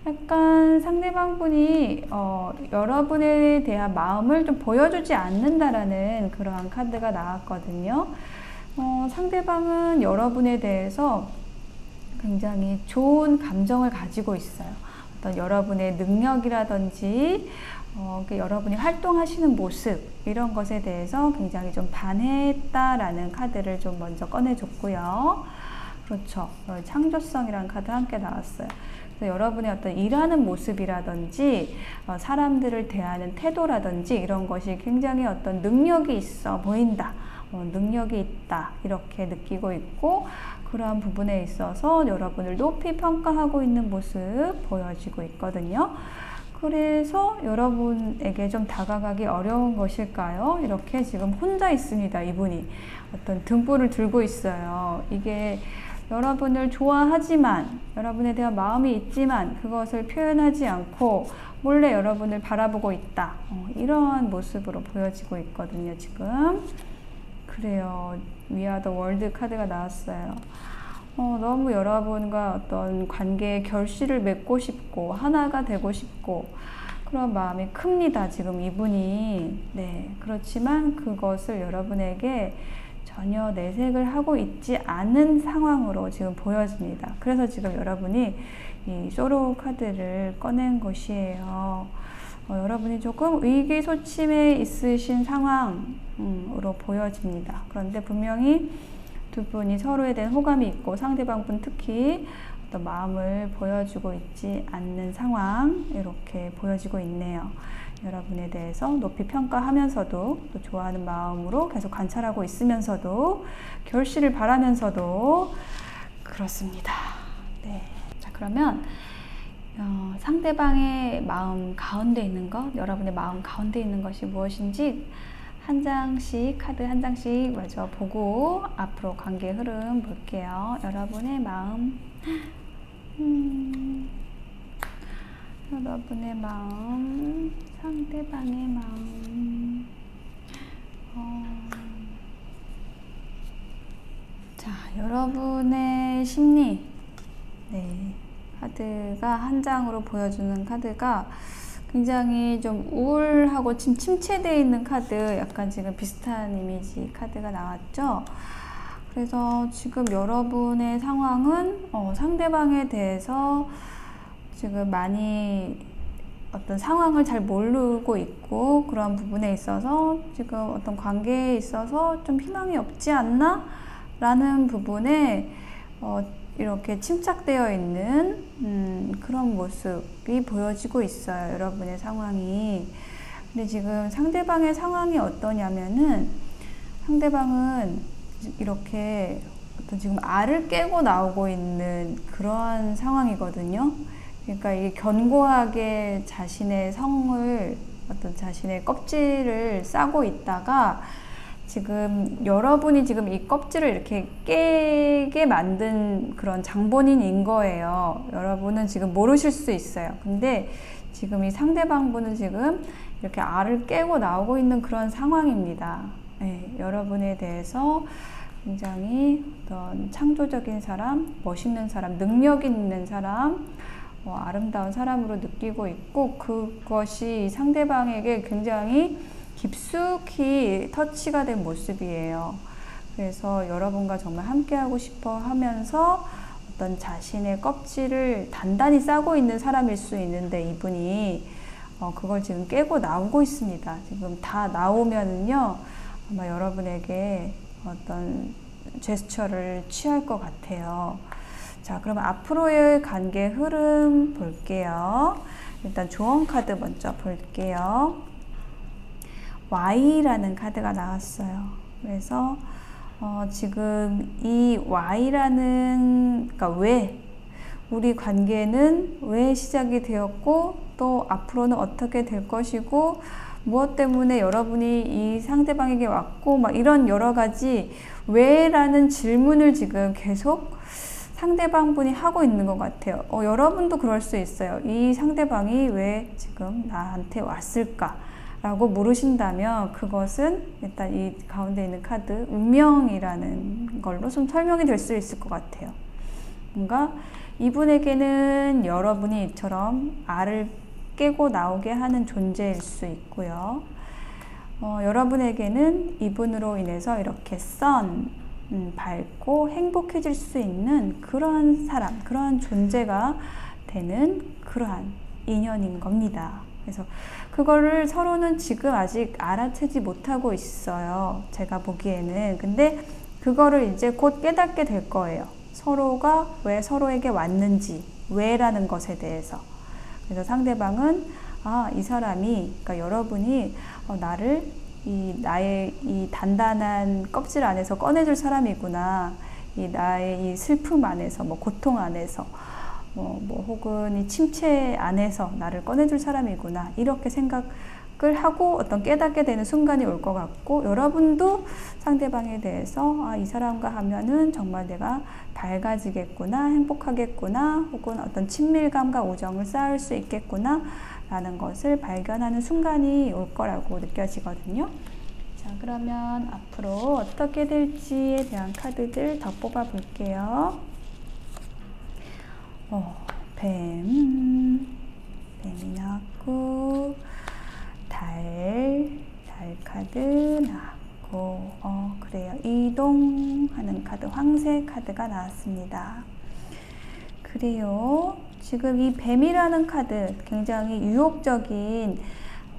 약간 상대방 분이 여러분에 대한 마음을 좀 보여주지 않는다라는 그러한 카드가 나왔거든요. 상대방은 여러분에 대해서 굉장히 좋은 감정을 가지고 있어요. 어떤 여러분의 능력이라든지 여러분이 활동하시는 모습 이런 것에 대해서 굉장히 좀 반했다라는 카드를 좀 먼저 꺼내줬고요. 그렇죠. 창조성이라는 카드 함께 나왔어요. 그래서 여러분의 어떤 일하는 모습이라든지 사람들을 대하는 태도라든지 이런 것이 굉장히 어떤 능력이 있어 보인다. 능력이 있다. 이렇게 느끼고 있고 그러한 부분에 있어서 여러분을 높이 평가하고 있는 모습 보여지고 있거든요. 그래서 여러분에게 좀 다가가기 어려운 것일까요? 이렇게 지금 혼자 있습니다. 이분이 어떤 등불을 들고 있어요. 이게 여러분을 좋아하지만 여러분에 대한 마음이 있지만 그것을 표현하지 않고 몰래 여러분을 바라보고 있다. 이러한 모습으로 보여지고 있거든요. 지금 그래요. We are the world 카드가 나왔어요. 너무 여러분과 어떤 관계의 결실을 맺고 싶고 하나가 되고 싶고 그런 마음이 큽니다. 지금 이분이. 네, 그렇지만 그것을 여러분에게 전혀 내색을 하고 있지 않은 상황으로 지금 보여집니다. 그래서 지금 여러분이 이 소로 카드를 꺼낸 것이에요. 여러분이 조금 의기소침해 있으신 상황으로 보여집니다. 그런데 분명히 두 분이 서로에 대한 호감이 있고 상대방 분 특히 어떤 마음을 보여주고 있지 않는 상황 이렇게 보여지고 있네요. 여러분에 대해서 높이 평가하면서도 또 좋아하는 마음으로 계속 관찰하고 있으면서도 결실을 바라면서도 그렇습니다. 네. 자, 그러면 상대방의 마음 가운데 있는 것, 여러분의 마음 가운데 있는 것이 무엇인지 한 장씩, 카드 한 장씩 먼저 보고 앞으로 관계 흐름 볼게요. 여러분의 마음, 여러분의 마음, 상대방의 마음. 자, 여러분의 심리. 네, 카드가 한 장으로 보여주는 카드가 굉장히 좀 우울하고 침체되어 있는 카드, 약간 지금 비슷한 이미지 카드가 나왔죠. 그래서 지금 여러분의 상황은 상대방에 대해서 지금 많이 어떤 상황을 잘 모르고 있고 그런 부분에 있어서 지금 어떤 관계에 있어서 좀 희망이 없지 않나? 라는 부분에 이렇게 침착되어 있는 그런 모습이 보여지고 있어요. 여러분의 상황이. 근데 지금 상대방의 상황이 어떠냐면은 상대방은 이렇게 어떤 지금 알을 깨고 나오고 있는 그러한 상황이거든요. 그러니까 이게 견고하게 자신의 성을 어떤 자신의 껍질을 싸고 있다가 지금 여러분이 지금 이 껍질을 이렇게 깨게 만든 그런 장본인인 거예요. 여러분은 지금 모르실 수 있어요. 근데 지금 이 상대방 분은 지금 이렇게 알을 깨고 나오고 있는 그런 상황입니다. 네, 여러분에 대해서 굉장히 어떤 창조적인 사람, 멋있는 사람, 능력 있는 사람, 아름다운 사람으로 느끼고 있고 그것이 상대방에게 굉장히 깊숙이 터치가 된 모습이에요. 그래서 여러분과 정말 함께하고 싶어 하면서 어떤 자신의 껍질을 단단히 싸고 있는 사람일 수 있는데, 이분이 그걸 지금 깨고 나오고 있습니다. 지금 다 나오면은요, 아마 여러분에게 어떤 제스처를 취할 것 같아요. 자, 그럼 앞으로의 관계 흐름 볼게요. 일단 조언 카드 먼저 볼게요. Y라는 카드가 나왔어요. 그래서 지금 이 Y라는, 그러니까 왜, 우리 관계는 왜 시작이 되었고 또 앞으로는 어떻게 될 것이고 무엇 때문에 여러분이 이 상대방에게 왔고 막 이런 여러 가지 왜라는 질문을 지금 계속 상대방 분이 하고 있는 것 같아요. 여러분도 그럴 수 있어요. 이 상대방이 왜 지금 나한테 왔을까? 라고 물으신다면 그것은 일단 이 가운데 있는 카드 운명이라는 걸로 좀 설명이 될 수 있을 것 같아요. 뭔가 이분에게는 여러분이 이처럼 알을 깨고 나오게 하는 존재일 수 있고요. 여러분에게는 이분으로 인해서 이렇게 밝고 행복해질 수 있는 그러한 사람, 그러한 존재가 되는 그러한 인연인 겁니다. 그래서 그거를 서로는 지금 아직 알아채지 못하고 있어요. 제가 보기에는. 근데 그거를 이제 곧 깨닫게 될 거예요. 서로가 왜 서로에게 왔는지, 왜라는 것에 대해서. 그래서 상대방은 이 사람이, 그러니까 여러분이 나를 나의 이 단단한 껍질 안에서 꺼내줄 사람이구나. 나의 이 슬픔 안에서, 고통 안에서, 혹은 이 침체 안에서 나를 꺼내줄 사람이구나. 이렇게 생각을 하고 어떤 깨닫게 되는 순간이 올 것 같고, 여러분도 상대방에 대해서 이 사람과 하면은 정말 내가 밝아지겠구나, 행복하겠구나, 혹은 어떤 친밀감과 우정을 쌓을 수 있겠구나 라는 것을 발견하는 순간이 올 거라고 느껴지거든요. 자, 그러면 앞으로 어떻게 될지에 대한 카드들 더 뽑아 볼게요. 뱀이 나왔고, 달 카드 나왔고, 그래요. 이동하는 카드, 황새 카드가 나왔습니다. 그래요. 지금 이 뱀이라는 카드 굉장히 유혹적인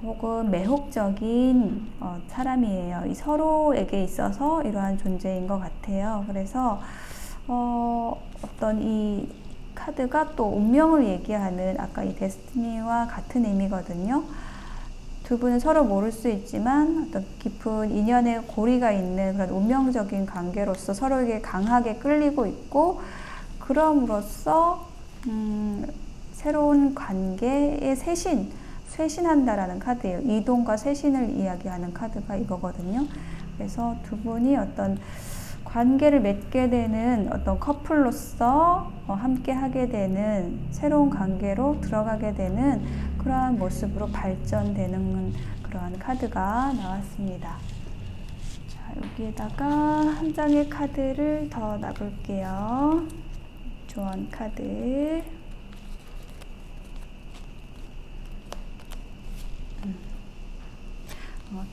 혹은 매혹적인 사람이에요. 이 서로에게 있어서 이러한 존재인 것 같아요. 그래서 어떤 이 카드가 또 운명을 얘기하는 아까 이 데스티니와 같은 의미거든요. 두 분은 서로 모를 수 있지만 어떤 깊은 인연의 고리가 있는 그런 운명적인 관계로서 서로에게 강하게 끌리고 있고, 그럼으로써 새로운 관계의 쇄신한다라는 카드예요. 이동과 쇄신을 이야기하는 카드가 이거거든요. 그래서 두 분이 어떤 관계를 맺게 되는 어떤 커플로서 함께 하게 되는 새로운 관계로 들어가게 되는 그러한 모습으로 발전되는 그러한 카드가 나왔습니다. 자, 여기에다가 한 장의 카드를 더 놔볼게요. 조언 카드.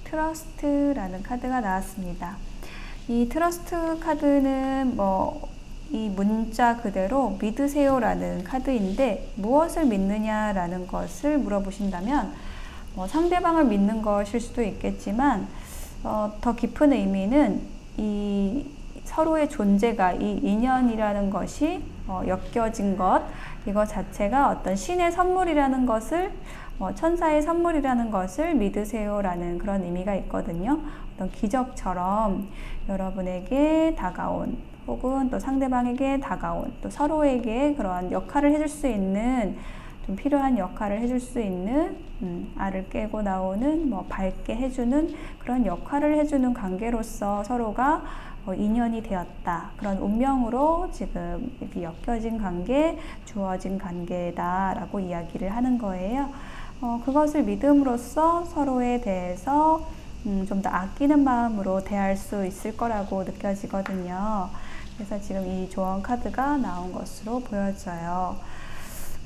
트러스트라는 카드가 나왔습니다. 이 트러스트 카드는 이 문자 그대로 믿으세요라는 카드인데, 무엇을 믿느냐라는 것을 물어보신다면 상대방을 믿는 것일 수도 있겠지만 더 깊은 의미는 이 서로의 존재가, 이 인연이라는 것이 엮여진 것, 이거 자체가 어떤 신의 선물이라는 것을, 천사의 선물이라는 것을 믿으세요라는 그런 의미가 있거든요. 어떤 기적처럼 여러분에게 다가온, 혹은 또 상대방에게 다가온, 또 서로에게 그런 역할을 해줄 수 있는, 좀 필요한 역할을 해줄 수 있는, 알을 깨고 나오는, 밝게 해주는 그런 역할을 해주는 관계로서 서로가 인연이 되었다. 그런 운명으로 지금 이렇게 엮여진 관계, 주어진 관계다라고 이야기를 하는 거예요. 그것을 믿음으로써 서로에 대해서 좀 더 아끼는 마음으로 대할 수 있을 거라고 느껴지거든요. 그래서 지금 이 조언 카드가 나온 것으로 보여져요.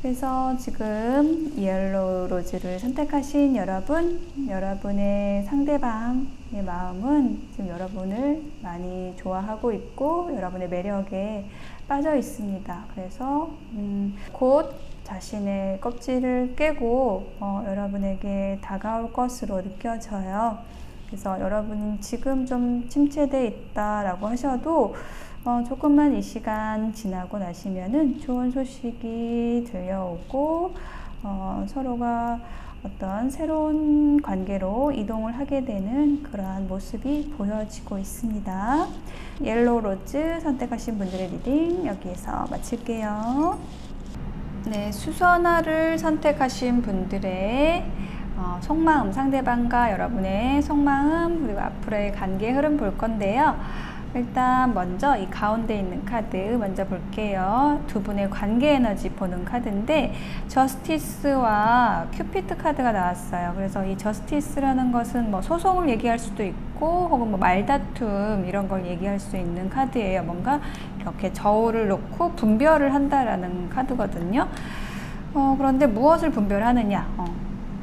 그래서 지금 옐로우 로즈를 선택하신 여러분, 여러분의 상대방의 마음은 지금 여러분을 많이 좋아하고 있고 여러분의 매력에 빠져 있습니다. 그래서 곧 자신의 껍질을 깨고 여러분에게 다가올 것으로 느껴져요. 그래서 여러분이 지금 좀 침체되어 있다라고 하셔도 조금만 이 시간 지나고 나시면은 좋은 소식이 들려오고 서로가 어떤 새로운 관계로 이동을 하게 되는 그러한 모습이 보여지고 있습니다. 옐로우 로즈 선택하신 분들의 리딩 여기에서 마칠게요. 네, 수선화를 선택하신 분들의 속마음, 상대방과 여러분의 속마음 그리고 앞으로의 관계 흐름 볼 건데요. 일단 먼저 이 가운데 있는 카드 먼저 볼게요. 두 분의 관계 에너지 보는 카드인데 저스티스와 큐피드 카드가 나왔어요. 그래서 이 저스티스라는 것은 뭐 소송을 얘기할 수도 있고 혹은 뭐 말다툼 이런 걸 얘기할 수 있는 카드예요. 뭔가 이렇게 저울을 놓고 분별을 한다라는 카드거든요. 그런데 무엇을 분별하느냐?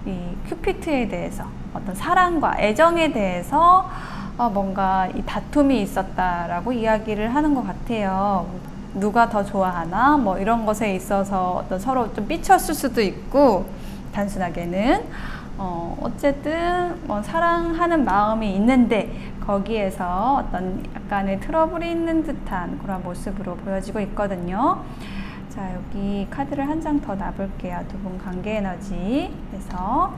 이 큐피드에 대해서 어떤 사랑과 애정에 대해서 뭔가 이 다툼이 있었다라고 이야기를 하는 것 같아요. 누가 더 좋아하나 뭐 이런 것에 있어서 어떤 서로 좀 삐쳤을 수도 있고 단순하게는 어쨌든 뭐 사랑하는 마음이 있는데 거기에서 어떤 약간의 트러블이 있는 듯한 그런 모습으로 보여지고 있거든요. 자, 여기 카드를 한 장 더 놔볼게요. 두 분 관계 에너지. 그래서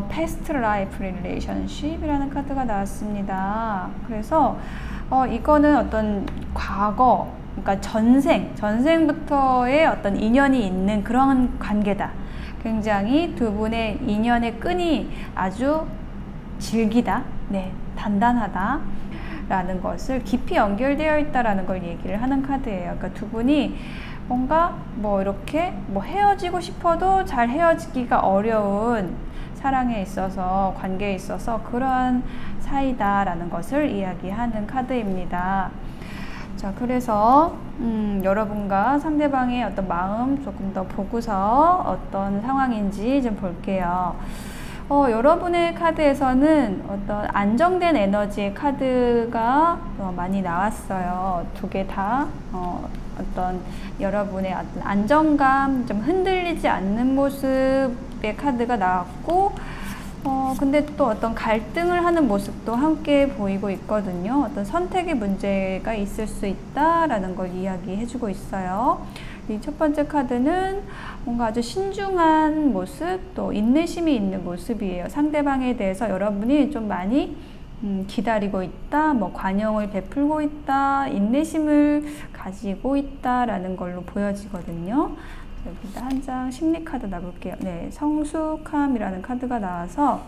past life relationship 이라는 카드가 나왔습니다. 그래서 이거는 어떤 과거, 그러니까 전생부터의 어떤 인연이 있는 그런 관계다. 굉장히 두 분의 인연의 끈이 아주 질기다, 네, 단단하다 라는 것을 깊이 연결되어 있다라는 걸 얘기를 하는 카드예요. 그러니까 두 분이 뭔가 뭐 이렇게 뭐 헤어지고 싶어도 잘 헤어지기가 어려운 사랑에 있어서 관계에 있어서 그런 사이다라는 것을 이야기하는 카드입니다. 자, 그래서 여러분과 상대방의 어떤 마음 조금 더 보고서 어떤 상황인지 좀 볼게요. 여러분의 카드에서는 어떤 안정된 에너지의 카드가 많이 나왔어요. 두 개 다 어떤 여러분의 어떤 안정감, 좀 흔들리지 않는 모습의 카드가 나왔고 근데 또 어떤 갈등을 하는 모습도 함께 보이고 있거든요. 어떤 선택의 문제가 있을 수 있다라는 걸 이야기해주고 있어요. 이 첫 번째 카드는 뭔가 아주 신중한 모습, 또 인내심이 있는 모습이에요. 상대방에 대해서 여러분이 좀 많이 기다리고 있다, 뭐 관용을 베풀고 있다, 인내심을 가지고 있다라는 걸로 보여지거든요. 여기다 한 장 심리 카드 놔볼게요. 네, 성숙함이라는 카드가 나와서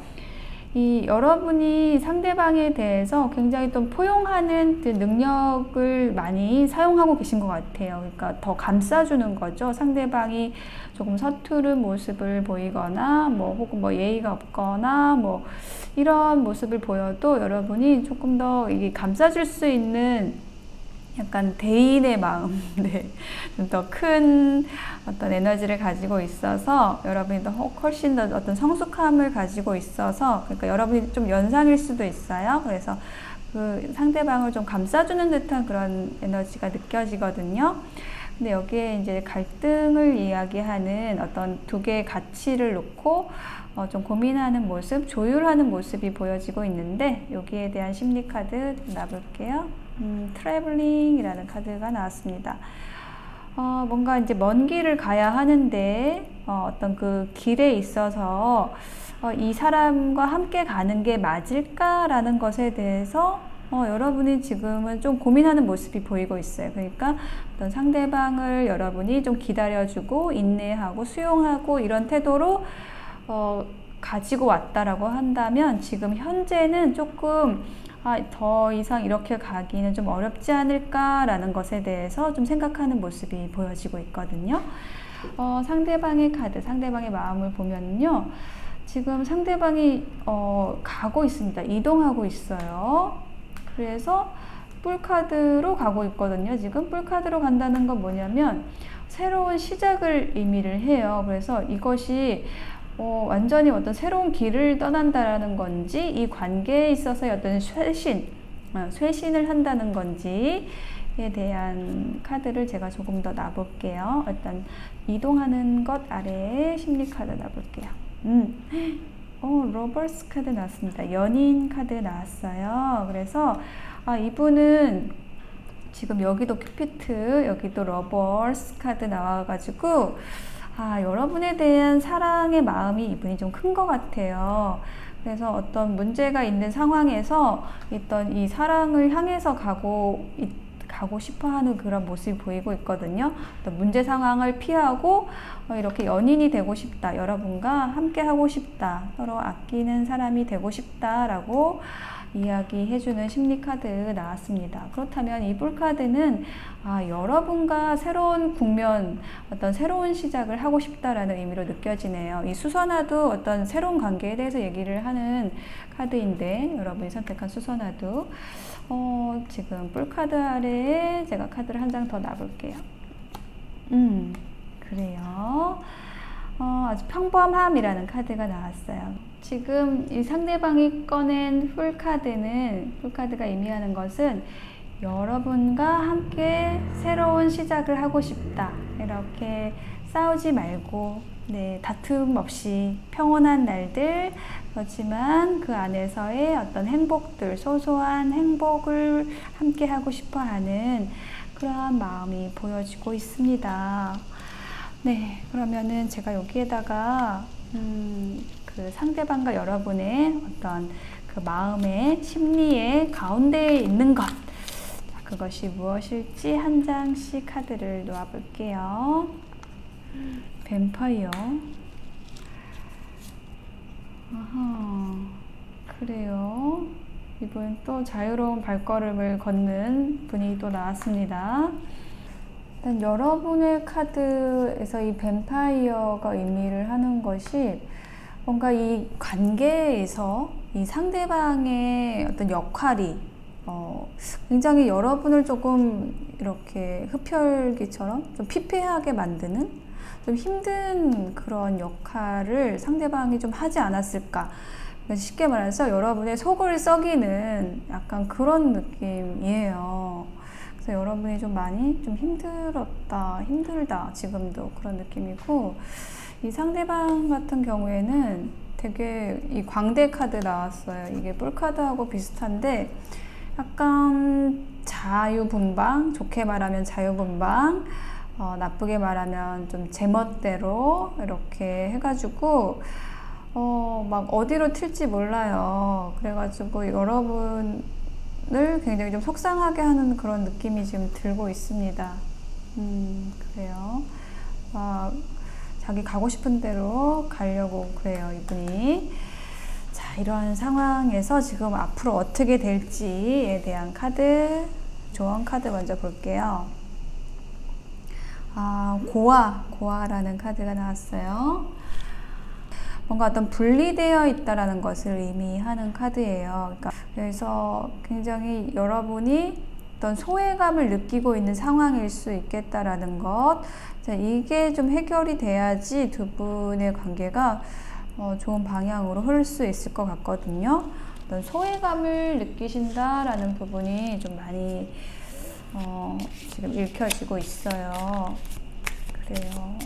이 여러분이 상대방에 대해서 굉장히 좀 포용하는 능력을 많이 사용하고 계신 것 같아요. 그러니까 더 감싸주는 거죠. 상대방이 조금 서투른 모습을 보이거나 뭐 혹은 뭐 예의가 없거나 뭐 이런 모습을 보여도 여러분이 조금 더 이게 감싸줄 수 있는 약간 대인의 마음, 네, 좀 더 큰 어떤 에너지를 가지고 있어서 여러분이 더 훨씬 더 어떤 성숙함을 가지고 있어서, 그러니까 여러분이 좀 연상일 수도 있어요. 그래서 그 상대방을 좀 감싸주는 듯한 그런 에너지가 느껴지거든요. 근데 여기에 이제 갈등을 이야기하는 어떤 두 개의 가치를 놓고 좀 고민하는 모습, 조율하는 모습이 보여지고 있는데, 여기에 대한 심리 카드 놔볼게요. 트래블링이라는 카드가 나왔습니다. 뭔가 이제 먼 길을 가야 하는데 어떤 그 길에 있어서 이 사람과 함께 가는 게 맞을까라는 것에 대해서 여러분이 지금은 좀 고민하는 모습이 보이고 있어요. 그러니까 어떤 상대방을 여러분이 좀 기다려주고 인내하고 수용하고 이런 태도로 가지고 왔다라고 한다면, 지금 현재는 조금 더 이상 이렇게 가기는 좀 어렵지 않을까라는 것에 대해서 좀 생각하는 모습이 보여지고 있거든요. 상대방의 카드, 상대방의 마음을 보면요, 지금 상대방이 가고 있습니다. 이동하고 있어요. 그래서 뿔카드로 가고 있거든요. 지금 뿔카드로 간다는 건 뭐냐면, 새로운 시작을 의미를 해요. 그래서 이것이 완전히 어떤 새로운 길을 떠난다라는 건지, 이 관계에 있어서의 어떤 쇄신을 한다는 건지에 대한 카드를 제가 조금 더 놔볼게요. 일단 이동하는 것 아래에 심리 카드 놔볼게요. 로버스 카드 나왔습니다. 연인 카드 나왔어요. 그래서 이분은 지금 여기도 큐피트, 여기도 러버스 카드 나와가지고 여러분에 대한 사랑의 마음이 이분이 좀 큰 것 같아요. 그래서 어떤 문제가 있는 상황에서 있던 이 사랑을 향해서 가고 싶어하는 그런 모습이 보이고 있거든요. 어떤 문제 상황을 피하고 이렇게 연인이 되고 싶다, 여러분과 함께 하고 싶다, 서로 아끼는 사람이 되고 싶다라고 이야기해주는 심리 카드 나왔습니다. 그렇다면 이 뿔 카드는 여러분과 새로운 국면, 어떤 새로운 시작을 하고 싶다라는 의미로 느껴지네요. 이 수선화도 어떤 새로운 관계에 대해서 얘기를 하는 카드인데, 여러분이 선택한 수선화도 지금 뿔 카드 아래에 제가 카드를 한 장 더 놔볼게요. 그래요. 아주 평범함이라는 카드가 나왔어요. 지금 이 상대방이 꺼낸 풀카드가 의미하는 것은 여러분과 함께 새로운 시작을 하고 싶다. 이렇게 싸우지 말고, 다툼 없이 평온한 날들, 그렇지만 그 안에서의 어떤 행복들, 소소한 행복을 함께 하고 싶어 하는 그러한 마음이 보여지고 있습니다. 네, 그러면은 제가 여기에다가 그 상대방과 여러분의 어떤 그 마음의 심리의 가운데에 있는 것, 그것이 무엇일지 한 장씩 카드를 놓아 볼게요. 뱀파이어. 그래요. 이분 또 자유로운 발걸음을 걷는 분이 또 나왔습니다. 일단 여러분의 카드에서 이 뱀파이어가 의미를 하는 것이 뭔가 이 관계에서 이 상대방의 어떤 역할이 굉장히 여러분을 조금 이렇게 흡혈귀처럼 좀 피폐하게 만드는, 좀 힘든 그런 역할을 상대방이 좀 하지 않았을까. 쉽게 말해서 여러분의 속을 썩이는 약간 그런 느낌이에요. 그래서 여러분이 좀 많이 좀 힘들다 지금도 그런 느낌이고, 이 상대방 같은 경우에는 되게 이 광대 카드 나왔어요. 이게 뿔 카드하고 비슷한데 약간 자유분방, 좋게 말하면 자유분방, 나쁘게 말하면 좀 제멋대로 이렇게 해가지고 막 어디로 튈지 몰라요. 그래가지고 여러분을 굉장히 좀 속상하게 하는 그런 느낌이 지금 들고 있습니다. 그래요. 자기 가고 싶은 대로 가려고 그래요, 이분이. 자, 이러한 상황에서 지금 앞으로 어떻게 될지에 대한 카드, 조언 카드 먼저 볼게요. 고아라는 카드가 나왔어요. 뭔가 어떤 분리되어 있다라는 것을 의미하는 카드예요. 그래서 굉장히 여러분이 어떤 소외감을 느끼고 있는 상황일 수 있겠다라는 것. 자, 이게 좀 해결이 돼야지 두 분의 관계가 좋은 방향으로 흐를 수 있을 것 같거든요. 어떤 소외감을 느끼신다라는 부분이 좀 많이 지금 읽혀지고 있어요. 그래요.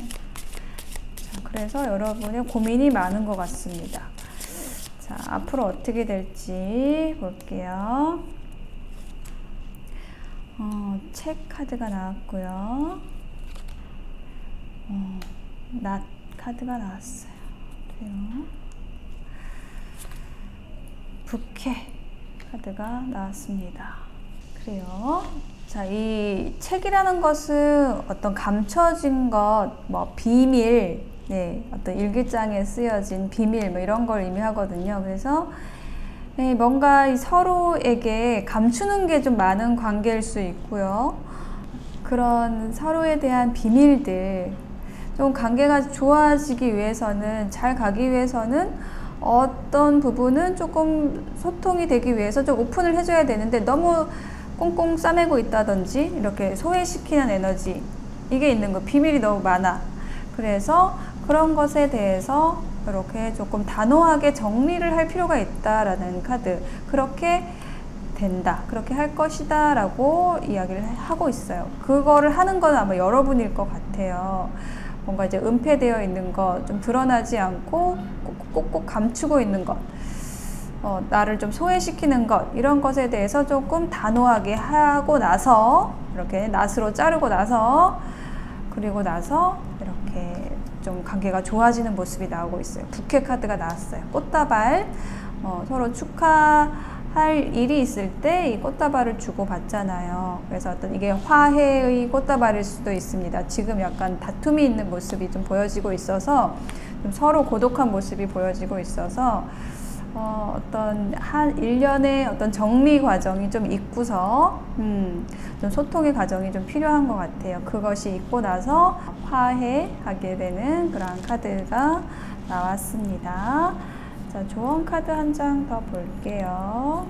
자, 그래서 여러분의 고민이 많은 것 같습니다. 자, 앞으로 어떻게 될지 볼게요. 책 카드가 나왔고요. 낫 카드가 나왔어요. 그래요. 부캐 카드가 나왔습니다. 그래요. 자, 이 책이라는 것은 어떤 감춰진 것, 비밀, 어떤 일기장에 쓰여진 비밀, 이런 걸 의미하거든요. 그래서 뭔가 서로에게 감추는 게 좀 많은 관계일 수 있고요. 그런 서로에 대한 비밀들, 좀 관계가 좋아지기 위해서는, 잘 가기 위해서는 어떤 부분은 조금 소통이 되기 위해서 좀 오픈을 해줘야 되는데 너무 꽁꽁 싸매고 있다든지 이렇게 소외시키는 에너지, 이게 있는 거, 비밀이 너무 많아. 그래서 그런 것에 대해서 이렇게 조금 단호하게 정리를 할 필요가 있다라는 카드. 그렇게 된다, 그렇게 할 것이다 라고 이야기를 하고 있어요. 그거를 하는 건 아마 여러분일 것 같아요. 뭔가 이제 은폐되어 있는 것, 좀 드러나지 않고 꼭꼭 감추고 있는 것, 나를 좀 소외시키는 것, 이런 것에 대해서 조금 단호하게 하고 나서, 이렇게 낫으로 자르고 나서, 그리고 나서 이렇게 좀 관계가 좋아지는 모습이 나오고 있어요. 부케 카드가 나왔어요. 꽃다발, 서로 축하할 일이 있을 때 이 꽃다발을 주고 받잖아요. 그래서 어떤 이게 화해의 꽃다발일 수도 있습니다. 지금 약간 다툼이 있는 모습이 좀 보여지고 있어서, 좀 서로 고독한 모습이 보여지고 있어서, 어떤 한 일련의 어떤 정리 과정이 좀 있고서 좀 소통의 과정이 좀 필요한 것 같아요. 그것이 있고 나서 화해하게 되는 그런 카드가 나왔습니다. 자, 조언 카드 한 장 더 볼게요.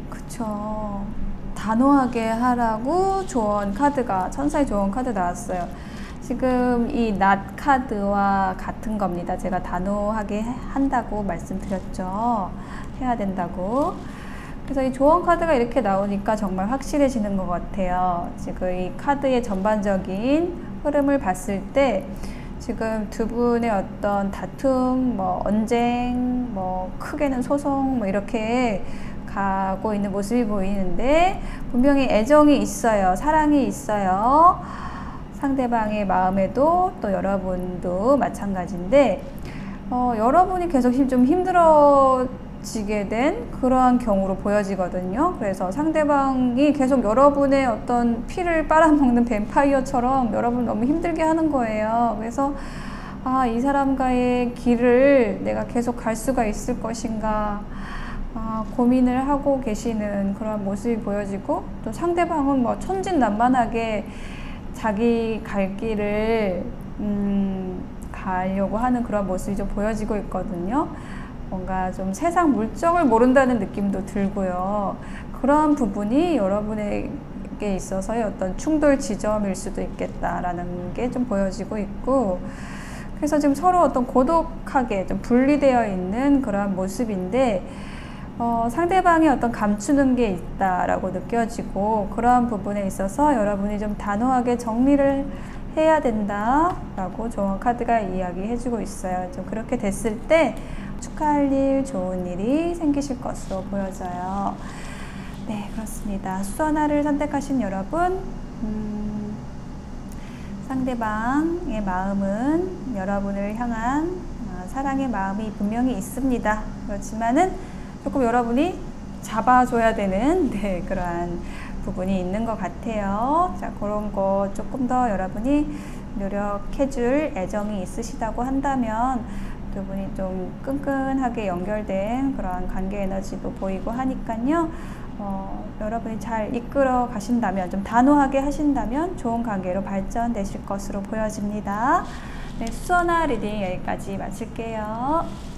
그쵸, 단호하게 하라고 조언 카드가, 천사의 조언 카드 나왔어요. 지금 이 낫 카드와 같은 겁니다. 제가 단호하게 한다고 말씀드렸죠. 해야 된다고. 그래서 이 조언 카드가 이렇게 나오니까 정말 확실해지는 것 같아요. 지금 이 카드의 전반적인 흐름을 봤을 때 지금 두 분의 어떤 다툼, 뭐 언쟁, 뭐 크게는 소송, 뭐 이렇게 가고 있는 모습이 보이는데, 분명히 애정이 있어요. 사랑이 있어요. 상대방의 마음에도, 또 여러분도 마찬가지인데, 여러분이 계속 좀 힘들어지게 된 그러한 경우로 보여지거든요. 그래서 상대방이 계속 여러분의 어떤 피를 빨아먹는 뱀파이어처럼 여러분을 너무 힘들게 하는 거예요. 그래서 이 사람과의 길을 내가 계속 갈 수가 있을 것인가, 고민을 하고 계시는 그런 모습이 보여지고, 또 상대방은 뭐 천진난만하게 자기 갈 길을 가려고 하는 그런 모습이 좀 보여지고 있거든요. 뭔가 좀 세상 물정을 모른다는 느낌도 들고요. 그러한 부분이 여러분에게 있어서의 어떤 충돌 지점일 수도 있겠다라는 게 좀 보여지고 있고, 그래서 지금 서로 어떤 고독하게 좀 분리되어 있는 그러한 모습인데, 상대방이 어떤 감추는 게 있다라고 느껴지고, 그러한 부분에 있어서 여러분이 좀 단호하게 정리를 해야 된다라고 조언 카드가 이야기해주고 있어요. 좀 그렇게 됐을 때 축하할 일, 좋은 일이 생기실 것으로 보여져요. 네, 그렇습니다. 수선화를 선택하신 여러분, 상대방의 마음은 여러분을 향한 사랑의 마음이 분명히 있습니다. 그렇지만은 조금 여러분이 잡아줘야 되는 그러한 부분이 있는 것 같아요. 자, 그런 거 조금 더 여러분이 노력해줄 애정이 있으시다고 한다면, 두 분이 좀 끈끈하게 연결된 그러한 관계 에너지도 보이고 하니까요. 여러분이 잘 이끌어 가신다면, 좀 단호하게 하신다면 좋은 관계로 발전되실 것으로 보여집니다. 네, 수선화 리딩 여기까지 마칠게요.